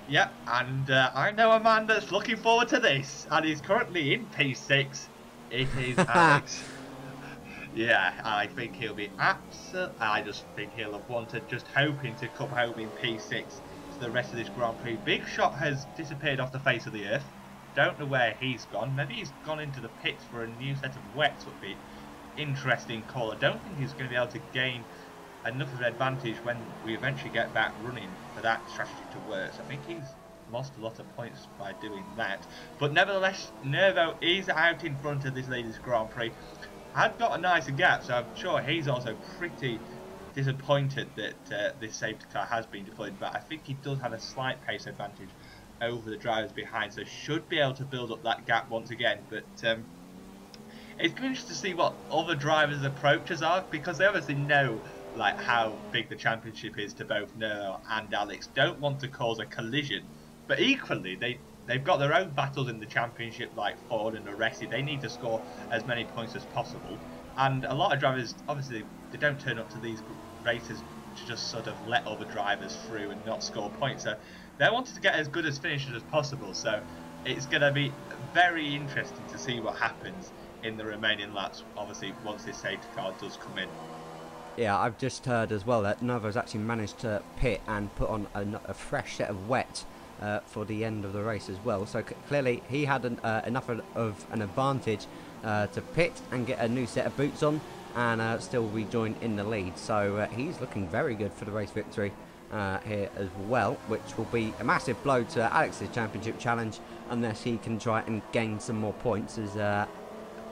Yep, and I know a man that's looking forward to this, and he's currently in P6. It is Alex. Yeah, I think he'll be I just think he'll have wanted, just hoping to come home in P6 to the rest of this Grand Prix. Big Shot has disappeared off the face of the earth. Don't know where he's gone. Maybe he's gone into the pits for a new set of wets, would be interesting call. I don't think he's going to be able to gain enough of an advantage when we eventually get back running for that strategy to work. So I think he's lost a lot of points by doing that. But nevertheless, Nervo is out in front of this ladies Grand Prix. I've got a nicer gap, so I'm sure he's also pretty disappointed that this safety car has been deployed, but I think he does have a slight pace advantage over the drivers behind, so should be able to build up that gap once again. But it's interesting to see what other drivers' approaches are, because they obviously know like how big the championship is to both Nero and Alex. Don't want to cause a collision, but equally they've got their own battles in the championship, like Ford and Aresi. They need to score as many points as possible, and a lot of drivers obviously they don't turn up to these races to just sort of let other drivers through and not score points. So they wanted to get as good as finishes as possible. So it's going to be very interesting to see what happens in the remaining laps, obviously once this safety car does come in. Yeah, I've just heard as well that Novo's actually managed to pit and put on a fresh set of wet for the end of the race as well. So clearly he had enough of an advantage to pit and get a new set of boots on and still rejoin in the lead. So he's looking very good for the race victory here as well, which will be a massive blow to Alex's championship challenge unless he can try and gain some more points, as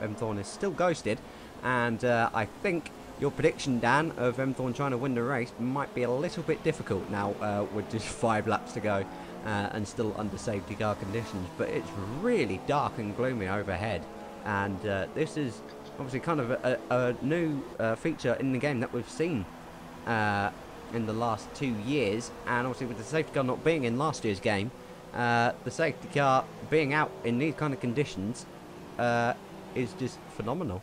M-Thorn is still ghosted. And I think your prediction, Dan, of M-Thorn trying to win the race might be a little bit difficult now with just 5 laps to go and still under safety car conditions. But it's really dark and gloomy overhead, and this is obviously kind of a new feature in the game that we've seen in the last 2 years. And obviously with the safety car not being in last year's game, the safety car being out in these kind of conditions is just phenomenal.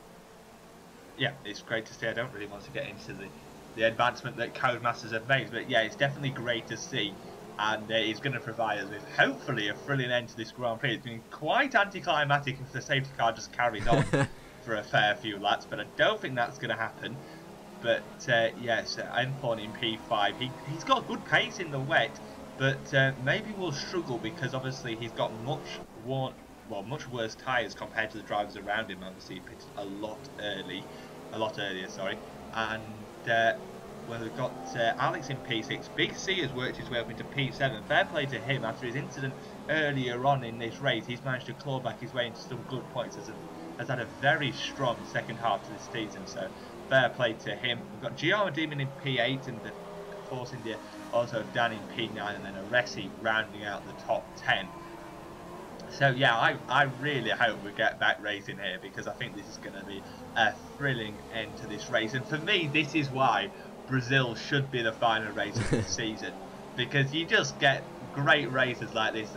Yeah, it's great to see. I don't really want to get into the advancement that Codemasters have made, but yeah, it's definitely great to see, and it's going to provide us with hopefully a thrilling end to this Grand Prix. It's been quite anticlimactic if the safety car just carried on for a fair few laps, but I don't think that's going to happen. But yes, M-Thorn in P5, he's got good pace in the wet, but maybe will struggle because obviously he's got much worse tyres compared to the drivers around him. Obviously he pitted a lot earlier, sorry. And well, we've got Alex in P6. Big C has worked his way up into P7. Fair play to him. After his incident earlier on in this race, he's managed to claw back his way into some good points. Has had a very strong second half to this season, so fair play to him. We've got Giacomo Demon in P8 and the Force India, also Dan in P9, and then Aresi rounding out the top 10. So yeah, I really hope we get back racing here, because I think this is going to be a thrilling end to this race. And for me, this is why Brazil should be the final race of the season, because you just get great races like this.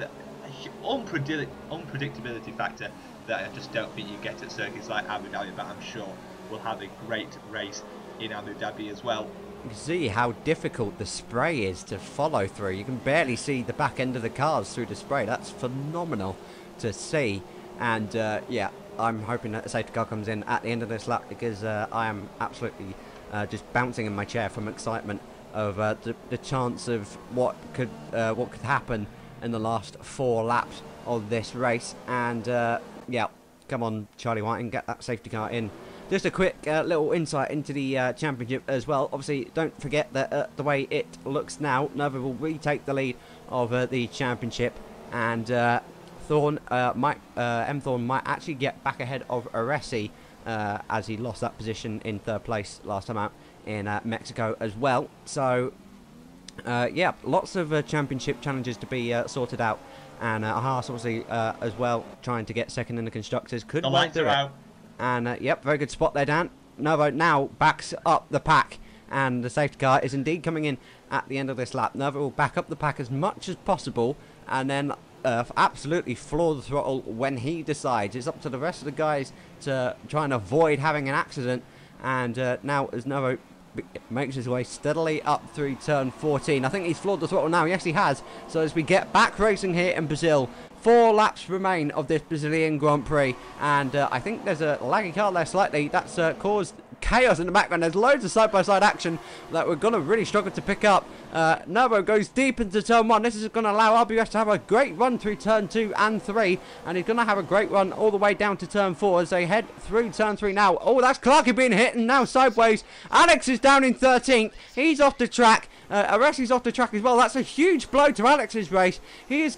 Unpredictability factor that I just don't think you get at circuits like Abu Dhabi, but I'm sure we'll have a great race in Abu Dhabi as well. You can see how difficult the spray is to follow through. You can barely see the back end of the cars through the spray. That's phenomenal to see. And yeah, I'm hoping that the safety car comes in at the end of this lap, because I am absolutely just bouncing in my chair from excitement of the chance of what could happen in the last 4 laps of this race. And yeah, come on, Charlie White, and get that safety car in. Just a quick little insight into the championship as well. Obviously, don't forget that the way it looks now, Nova will retake the lead of the championship, and M-Thorn might actually get back ahead of Aresi, as he lost that position in 3rd place last time out in Mexico as well. So yeah, lots of championship challenges to be sorted out, and Haas obviously as well trying to get 2nd in the constructors. Could the lights are out. And yep, very good spot there, Dan. Novo now backs up the pack, and the safety car is indeed coming in at the end of this lap. Novo will back up the pack as much as possible, and then absolutely floor the throttle when he decides. It's up to the rest of the guys to try and avoid having an accident. And now as Novo makes his way steadily up through turn 14. I think he's floored the throttle now. Yes, he has. So as we get back racing here in Brazil, 4 laps remain of this Brazilian Grand Prix, and I think there's a laggy car there slightly. That's caused chaos in the background. There's loads of side-by-side action that we're going to really struggle to pick up. Novo goes deep into turn 1. This is going to allow RBS to have a great run through turn 2 and 3, and he's going to have a great run all the way down to turn 4 as they head through turn 3 now. Oh, that's Clarky being hit, and now sideways. Alex is down in 13th. He's off the track. Aresi's off the track as well. That's a huge blow to Alex's race.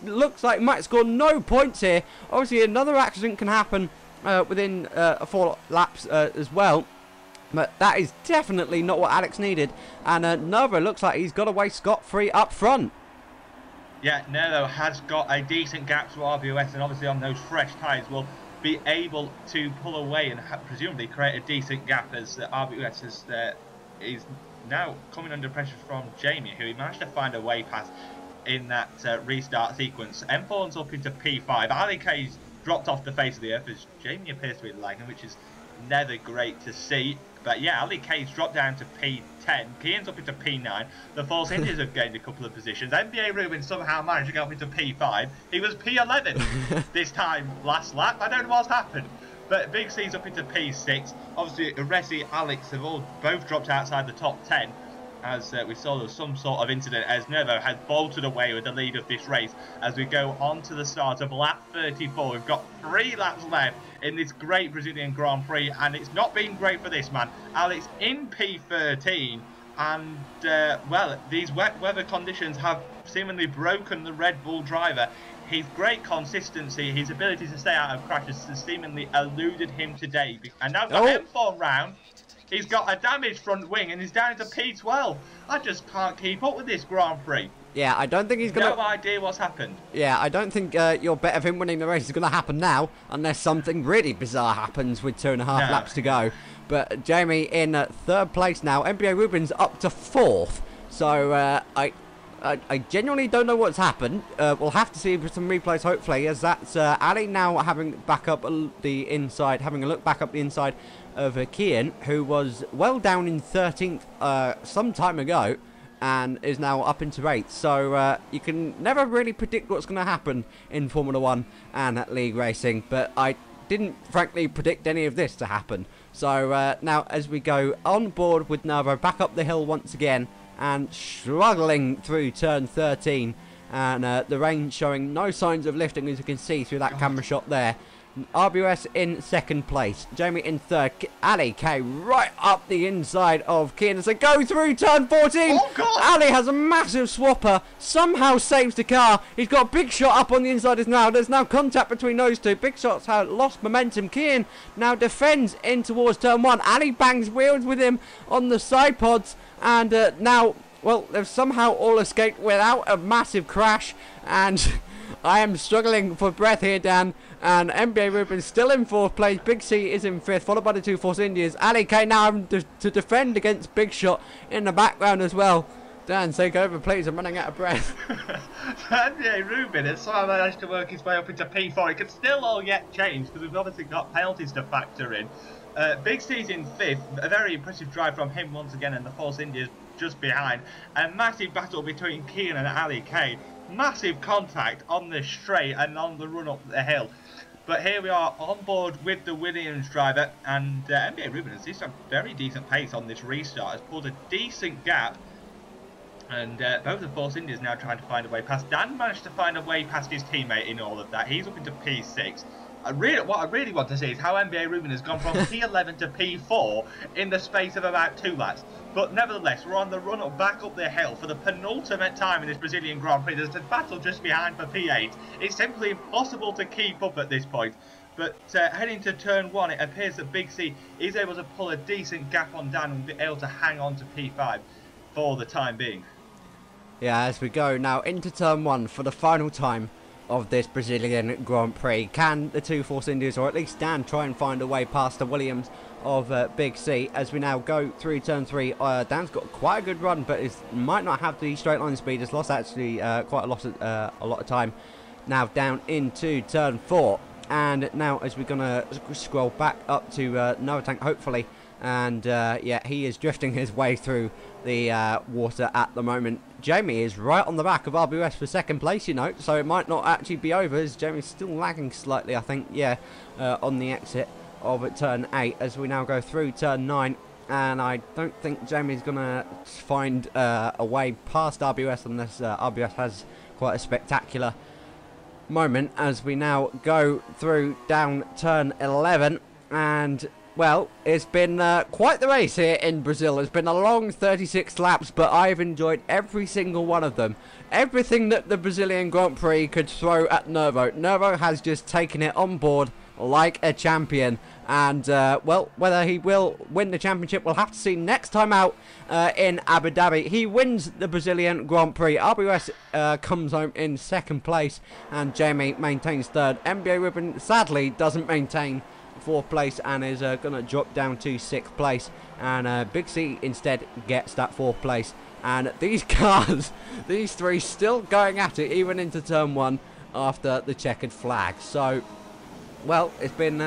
Looks like he might score no points here. Obviously, another accident can happen within 4 laps as well. But that is definitely not what Alex needed. And Nova looks like he's got away scot-free up front. Yeah, Nervo has got a decent gap to RBOS, and obviously on those fresh tyres will be able to pull away and presumably create a decent gap, as RBOS is now coming under pressure from Jamie, who he managed to find a way past in that restart sequence. M4's up into P5. Ali K's dropped off the face of the earth as Jamie appears to be lagging, which is never great to see. But yeah, Ali K's dropped down to P10. Kian's up into P9. The Force Indians have gained a couple of positions. NBA Rubin somehow managed to get up into P5. He was P11 this time last lap. I don't know what's happened. But Big C's up into P6. Obviously, Resi, Alex have both dropped outside the top 10. As we saw there was some sort of incident as Nervo has bolted away with the lead of this race as we go on to the start of lap 34. We've got 3 laps left in this great Brazilian Grand Prix, and it's not been great for this man. Alex in P13, and well, these wet weather conditions have seemingly broken the Red Bull driver. His great consistency, his ability to stay out of crashes has seemingly eluded him today. And now got M4 round. He's got a damaged front wing and he's down to P12. I just can't keep up with this Grand Prix. Yeah, I don't think he's going to... No idea what's happened. Yeah, I don't think your bet of him winning the race is going to happen now, unless something really bizarre happens with 2.5 laps to go. But Jamie in 3rd place now. NBA Rubin's up to 4th. So I genuinely don't know what's happened. We'll have to see some replays, hopefully, as that's Ali now having back up the inside, having a look back up the inside of Kian, who was well down in 13th some time ago and is now up into 8th. So you can never really predict what's going to happen in Formula 1 and at league racing, but I didn't frankly predict any of this to happen. So now as we go on board with Nervo back up the hill once again and struggling through turn 13, and the rain showing no signs of lifting, as you can see through that camera shot there. RBOS in 2nd place, Jamie in 3rd, Ali K right up the inside of Kian as they go through turn 14. Oh God. Ali has a massive swapper, somehow saves the car. He's got Big Shot up on the inside as now. There's now contact between those two. Big Shot's lost momentum. Kian now defends in towards turn 1. Ali bangs wheels with him on the side pods, and now, well, they've somehow all escaped without a massive crash, and I am struggling for breath here, Dan. And NBA Rubin's still in 4th place. Big C is in 5th, followed by the 2 Force Indians. Ali K now having to defend against Big Shot in the background as well. Dan, take over, please. I'm running out of breath. NBA Rubin has somehow managed to work his way up into P4. It could still all yet change because we've obviously got penalties to factor in. Big C's in 5th. A very impressive drive from him once again, and the Force Indians just behind. A massive battle between Kian and Ali K. Massive contact on the straight and on the run up the hill. But here we are on board with the Williams driver, and NBA Rubin has a very decent pace on this restart, has pulled a decent gap, and both the Force Indians now trying to find a way past. Dan managed to find a way past his teammate in all of that. He's up into P6. What I really want to see is how NBA Rubin has gone from P11 to P4 in the space of about 2 laps. But nevertheless, we're on the run up back up the hill for the penultimate time in this Brazilian Grand Prix. There's a battle just behind for P8. It's simply impossible to keep up at this point. But heading to turn 1, it appears that Big C is able to pull a decent gap on Dan and be able to hang on to P5 for the time being. Yeah, as we go now into turn 1 for the final time of this Brazilian Grand Prix. Can the 2 Force Indians, or at least Dan, try and find a way past the Williams of Big C as we now go through turn 3? Dan's got quite a good run, but might not have the straight line speed. Has lost actually quite a lot of time now down into turn 4. And now as we're gonna scroll back up to Noah Tank, hopefully, and yeah, he is drifting his way through the water at the moment. Jamie is right on the back of RBOS for 2nd place, you know, so it might not actually be over, as Jamie's still lagging slightly, I think, yeah, on the exit of turn 8 as we now go through turn 9. And I don't think Jamie's going to find a way past RBOS unless RBOS has quite a spectacular moment as we now go through down turn 11. And well, it's been quite the race here in Brazil. It's been a long 36 laps, but I've enjoyed every single one of them. Everything that the Brazilian Grand Prix could throw at Nervo. Nervo has just taken it on board like a champion. And, well, whether he will win the championship, we'll have to see next time out in Abu Dhabi. He wins the Brazilian Grand Prix. RBS comes home in 2nd place, and Jamie maintains 3rd. NBA Ruben, sadly, doesn't maintain 4th place and is going to drop down to 6th place. And Big C instead gets that 4th place. And these cars, these three, still going at it, even into turn 1 after the checkered flag. So, well, it's been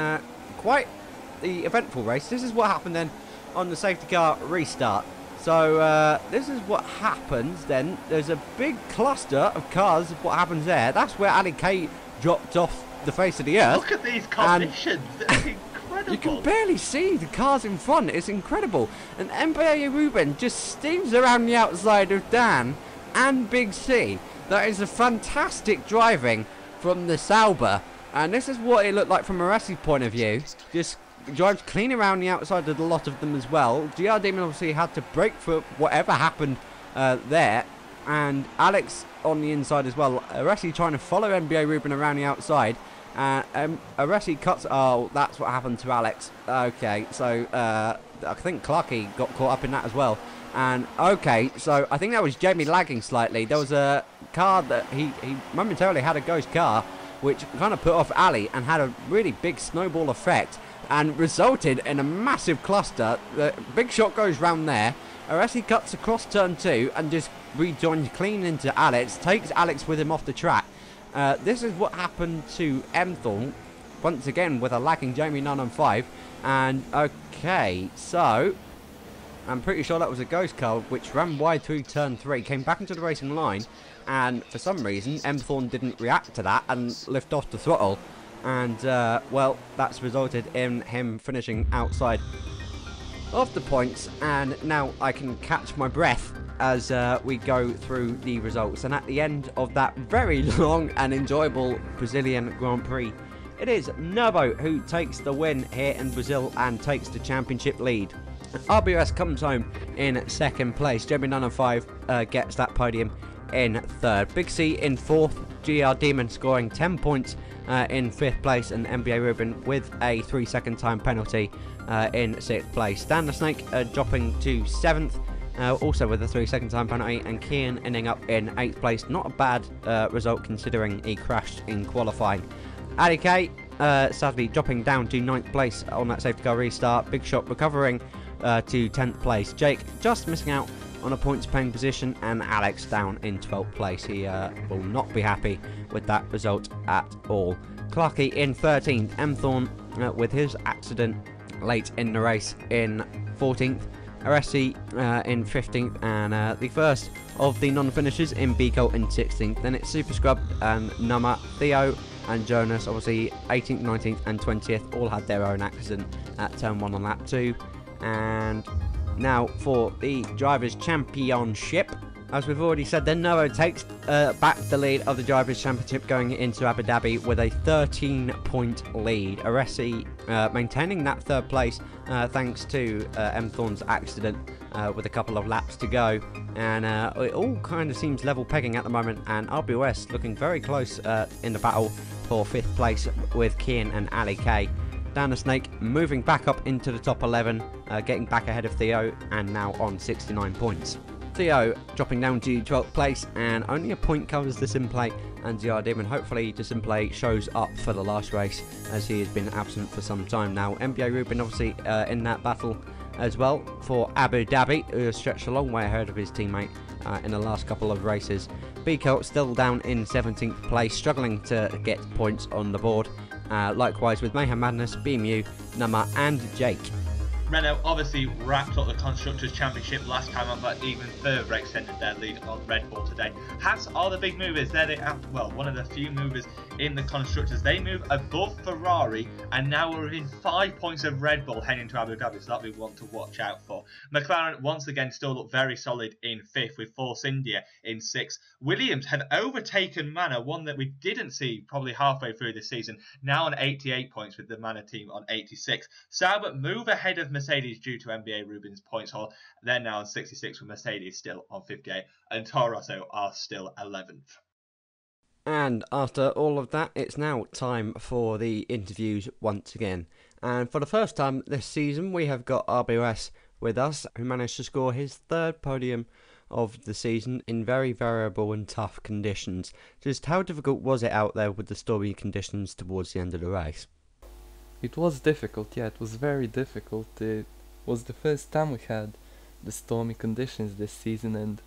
quite the eventful race. This is what happened then on the safety car restart. So, this is what happens then. There's a big cluster of cars. What happens there? That's where Ali K dropped off the face of the earth. Look at these conditions. Incredible. You can barely see the cars in front. It's incredible. And NBA Ruben just steams around the outside of Dan and Big C. That is a fantastic driving from the Sauber. And this is what it looked like from Moressi's point of view. Just drives clean around the outside of a lot of them as well. GR Demon obviously had to brake for whatever happened there. And Alex on the inside as well. Moresi trying to follow NBA Ruben around the outside. Moresi cuts. Oh, that's what happened to Alex. Okay, so I think Clarky got caught up in that as well. And okay, so I think that was Jamie lagging slightly. There was a car that he momentarily had a ghost car, which kind of put off Ali and had a really big snowball effect and resulted in a massive cluster. The big shot goes round there. Moresi cuts across turn 2 and just rejoins clean into Alex, takes Alex with him off the track. This is what happened to Mthorn, once again with a lagging Jamie 9 on 5. And okay, so I'm pretty sure that was a ghost car which ran wide through turn 3, came back into the racing line, and for some reason Mthorn didn't react to that and lift off the throttle. And well, that's resulted in him finishing outside of the points. And now I can catch my breath as we go through the results. And at the end of that very long and enjoyable Brazilian Grand Prix, it is Nervo who takes the win here in Brazil and takes the championship lead. RBS comes home in 2nd place. Jamie 905 gets that podium in 3rd. Big C in 4th. GR Demon scoring 10 points in 5th place. And NBA Ruben with a 3-second time penalty in 6th place. Dan the Snake dropping to 7th. Also with a 3-second time penalty, and Kian ending up in 8th place. Not a bad result considering he crashed in qualifying. Ali K sadly dropping down to 9th place on that safety car restart. Big Shot recovering to 10th place. Jake just missing out on a points paying position, and Alex down in 12th place. He will not be happy with that result at all. Clarky in 13th. Mthorn with his accident late in the race in 14th. Moresi in 15th, and the first of the non-finishers in Biko in 16th. Then it's Super Scrub and Nama, Theo and Jonas, obviously 18th, 19th and 20th, all had their own accident at turn 1 on lap 2. And now for the Drivers' Championship. As we've already said, then Noah takes back the lead of the Drivers' Championship going into Abu Dhabi with a 13-point lead. Moresi maintaining that 3rd place thanks to Mthorn's accident with a couple of laps to go. And it all kind of seems level pegging at the moment, and RBOS looking very close in the battle for 5th place with Kian and Ali K. Dan the Snake moving back up into the top 11, getting back ahead of Theo, and now on 69 points. Theo dropping down to 12th place, and only a point covers the Simplay and GR Demon. Hopefully the Simplay shows up for the last race, as he has been absent for some time now. NBA Ruben obviously in that battle as well for Abu Dhabi, who has stretched a long way ahead of his teammate in the last couple of races. Biko still down in 17th place, struggling to get points on the board. Likewise with Mayhem Madness, BMU, Nama and Jake. Renault obviously wrapped up the Constructors' Championship last time on, but even further extended their lead on Red Bull today. Haas are the big movers. They're well, one of the few movers in the Constructors. They move above Ferrari, and now we're within 5 points of Red Bull heading to Abu Dhabi, so that'll be one to watch out for. McLaren once again still look very solid in 5th, with Force India in 6th. Williams had overtaken Manor, one that we didn't see probably halfway through this season, now on 88 points with the Manor team on 86. Sauber move ahead of Mercedes due to NBA Ruben's points haul. They're now on 66 with Mercedes still on 58, and Toro Rosso are still 11th. And after all of that, it's now time for the interviews once again. And for the first time this season, we have got RBOS with us, who managed to score his third podium of the season in very variable and tough conditions. Just how difficult was it out there with the stormy conditions towards the end of the race? It was difficult, yeah, it was very difficult. It was the first time we had the stormy conditions this season, and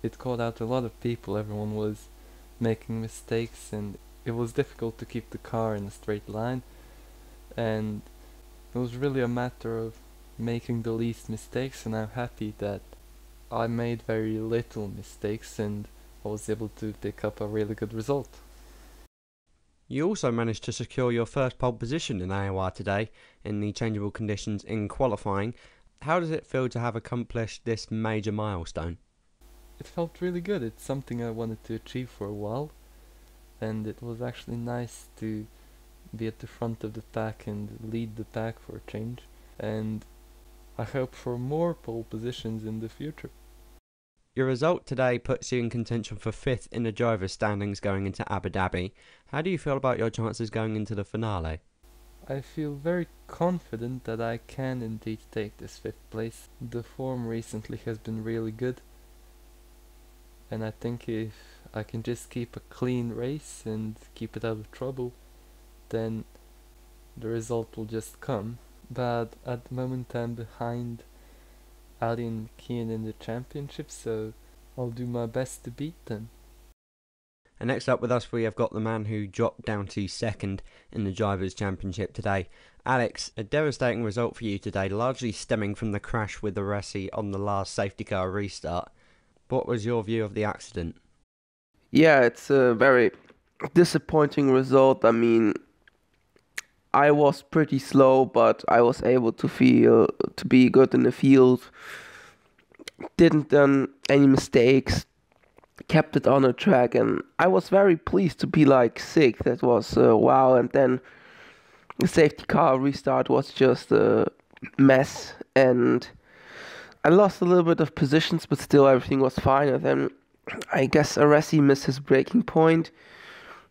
it caught out a lot of people. Everyone was making mistakes, and it was difficult to keep the car in a straight line, and it was really a matter of making the least mistakes, and I'm happy that I made very little mistakes and I was able to pick up a really good result. You also managed to secure your first pole position in AOR today in the changeable conditions in qualifying. How does it feel to have accomplished this major milestone? It felt really good. It's something I wanted to achieve for a while, and it was actually nice to be at the front of the pack and lead the pack for a change, and I hope for more pole positions in the future. Your result today puts you in contention for 5th in the driver's standings going into Abu Dhabi. How do you feel about your chances going into the finale? I feel very confident that I can indeed take this 5th place. The form recently has been really good, and I think if I can just keep a clean race and keep it out of trouble, then the result will just come. But at the moment I'm behind Ali and Kian in the championship, so I'll do my best to beat them. And next up with us, we have got the man who dropped down to 2nd in the Drivers' Championship today. Alex, a devastating result for you today, largely stemming from the crash with the Resi on the last safety car restart. What was your view of the accident? Yeah, it's a very disappointing result. I mean, I was pretty slow, but I was able to be good in the field. Didn't done any mistakes. Kept it on the track, and I was very pleased to be like 6th. That was wow. And then the safety car restart was just a mess, and I lost a little bit of positions, but still everything was fine. And then I guess Aresi missed his braking point,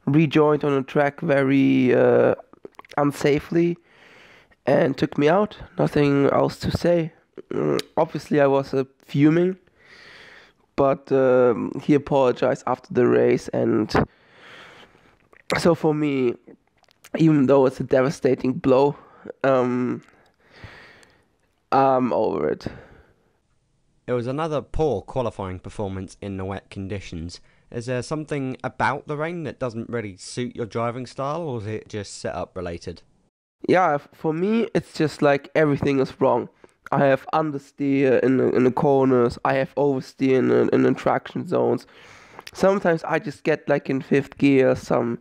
rejoined on the track very unsafely, and took me out. Nothing else to say. Obviously I was fuming, but he apologized after the race, and so for me, even though it's a devastating blow, I'm over it. It was another poor qualifying performance in the wet conditions. Is there something about the rain that doesn't really suit your driving style, or is it just setup related? Yeah, for me, it's just like everything is wrong. I have understeer in the corners, I have oversteer in the traction zones. Sometimes I just get like in 5th gear some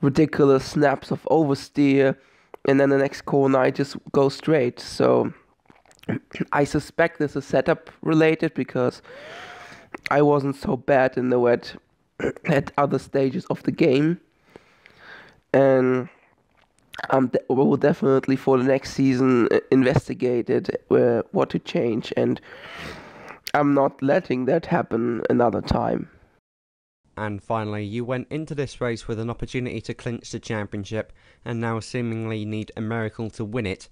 ridiculous snaps of oversteer, and then the next corner I just go straight. So I suspect this is setup related, because I wasn't so bad in the wet at other stages of the game, and we'll definitely for the next season investigate it, what to change, and I'm not letting that happen another time. And finally, you went into this race with an opportunity to clinch the championship and now seemingly need a miracle to win it.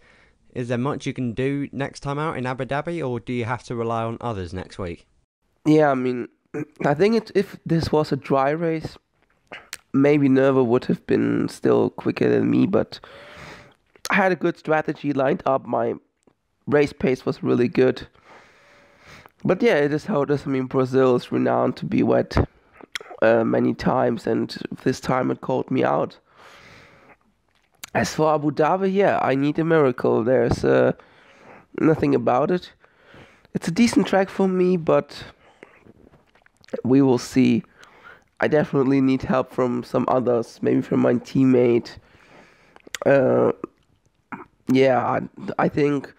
Is there much you can do next time out in Abu Dhabi, or do you have to rely on others next week? Yeah, I mean, I think if this was a dry race, maybe Nerva would have been still quicker than me, but I had a good strategy lined up. My race pace was really good. But yeah, it is how it is. I mean, Brazil is renowned to be wet many times, and this time it called me out. As for Abu Dhabi, yeah, I need a miracle. There's nothing about it. It's a decent track for me, but we will see. I definitely need help from some others, maybe from my teammate. Yeah, I think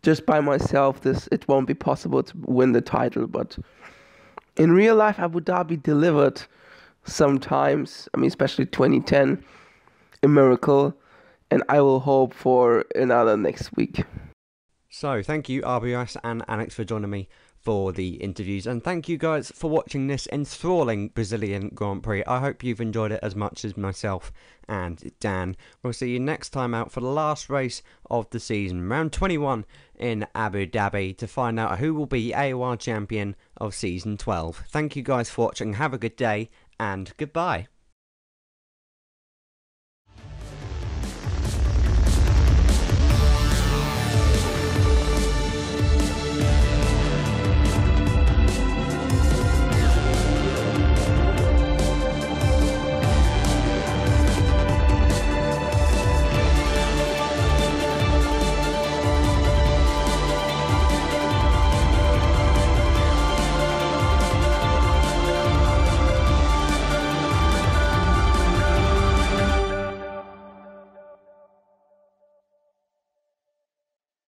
just by myself, it won't be possible to win the title. But in real life, Abu Dhabi delivered sometimes. I mean, especially 2010, a miracle, and I will hope for another next week. So, thank you RBS and Alex for joining me for the interviews, and thank you guys for watching this enthralling Brazilian Grand Prix. I hope you've enjoyed it as much as myself and Dan. We'll see you next time out for the last race of the season, round 21 in Abu Dhabi, to find out who will be AOR champion of season 12. Thank you guys for watching, have a good day, and goodbye.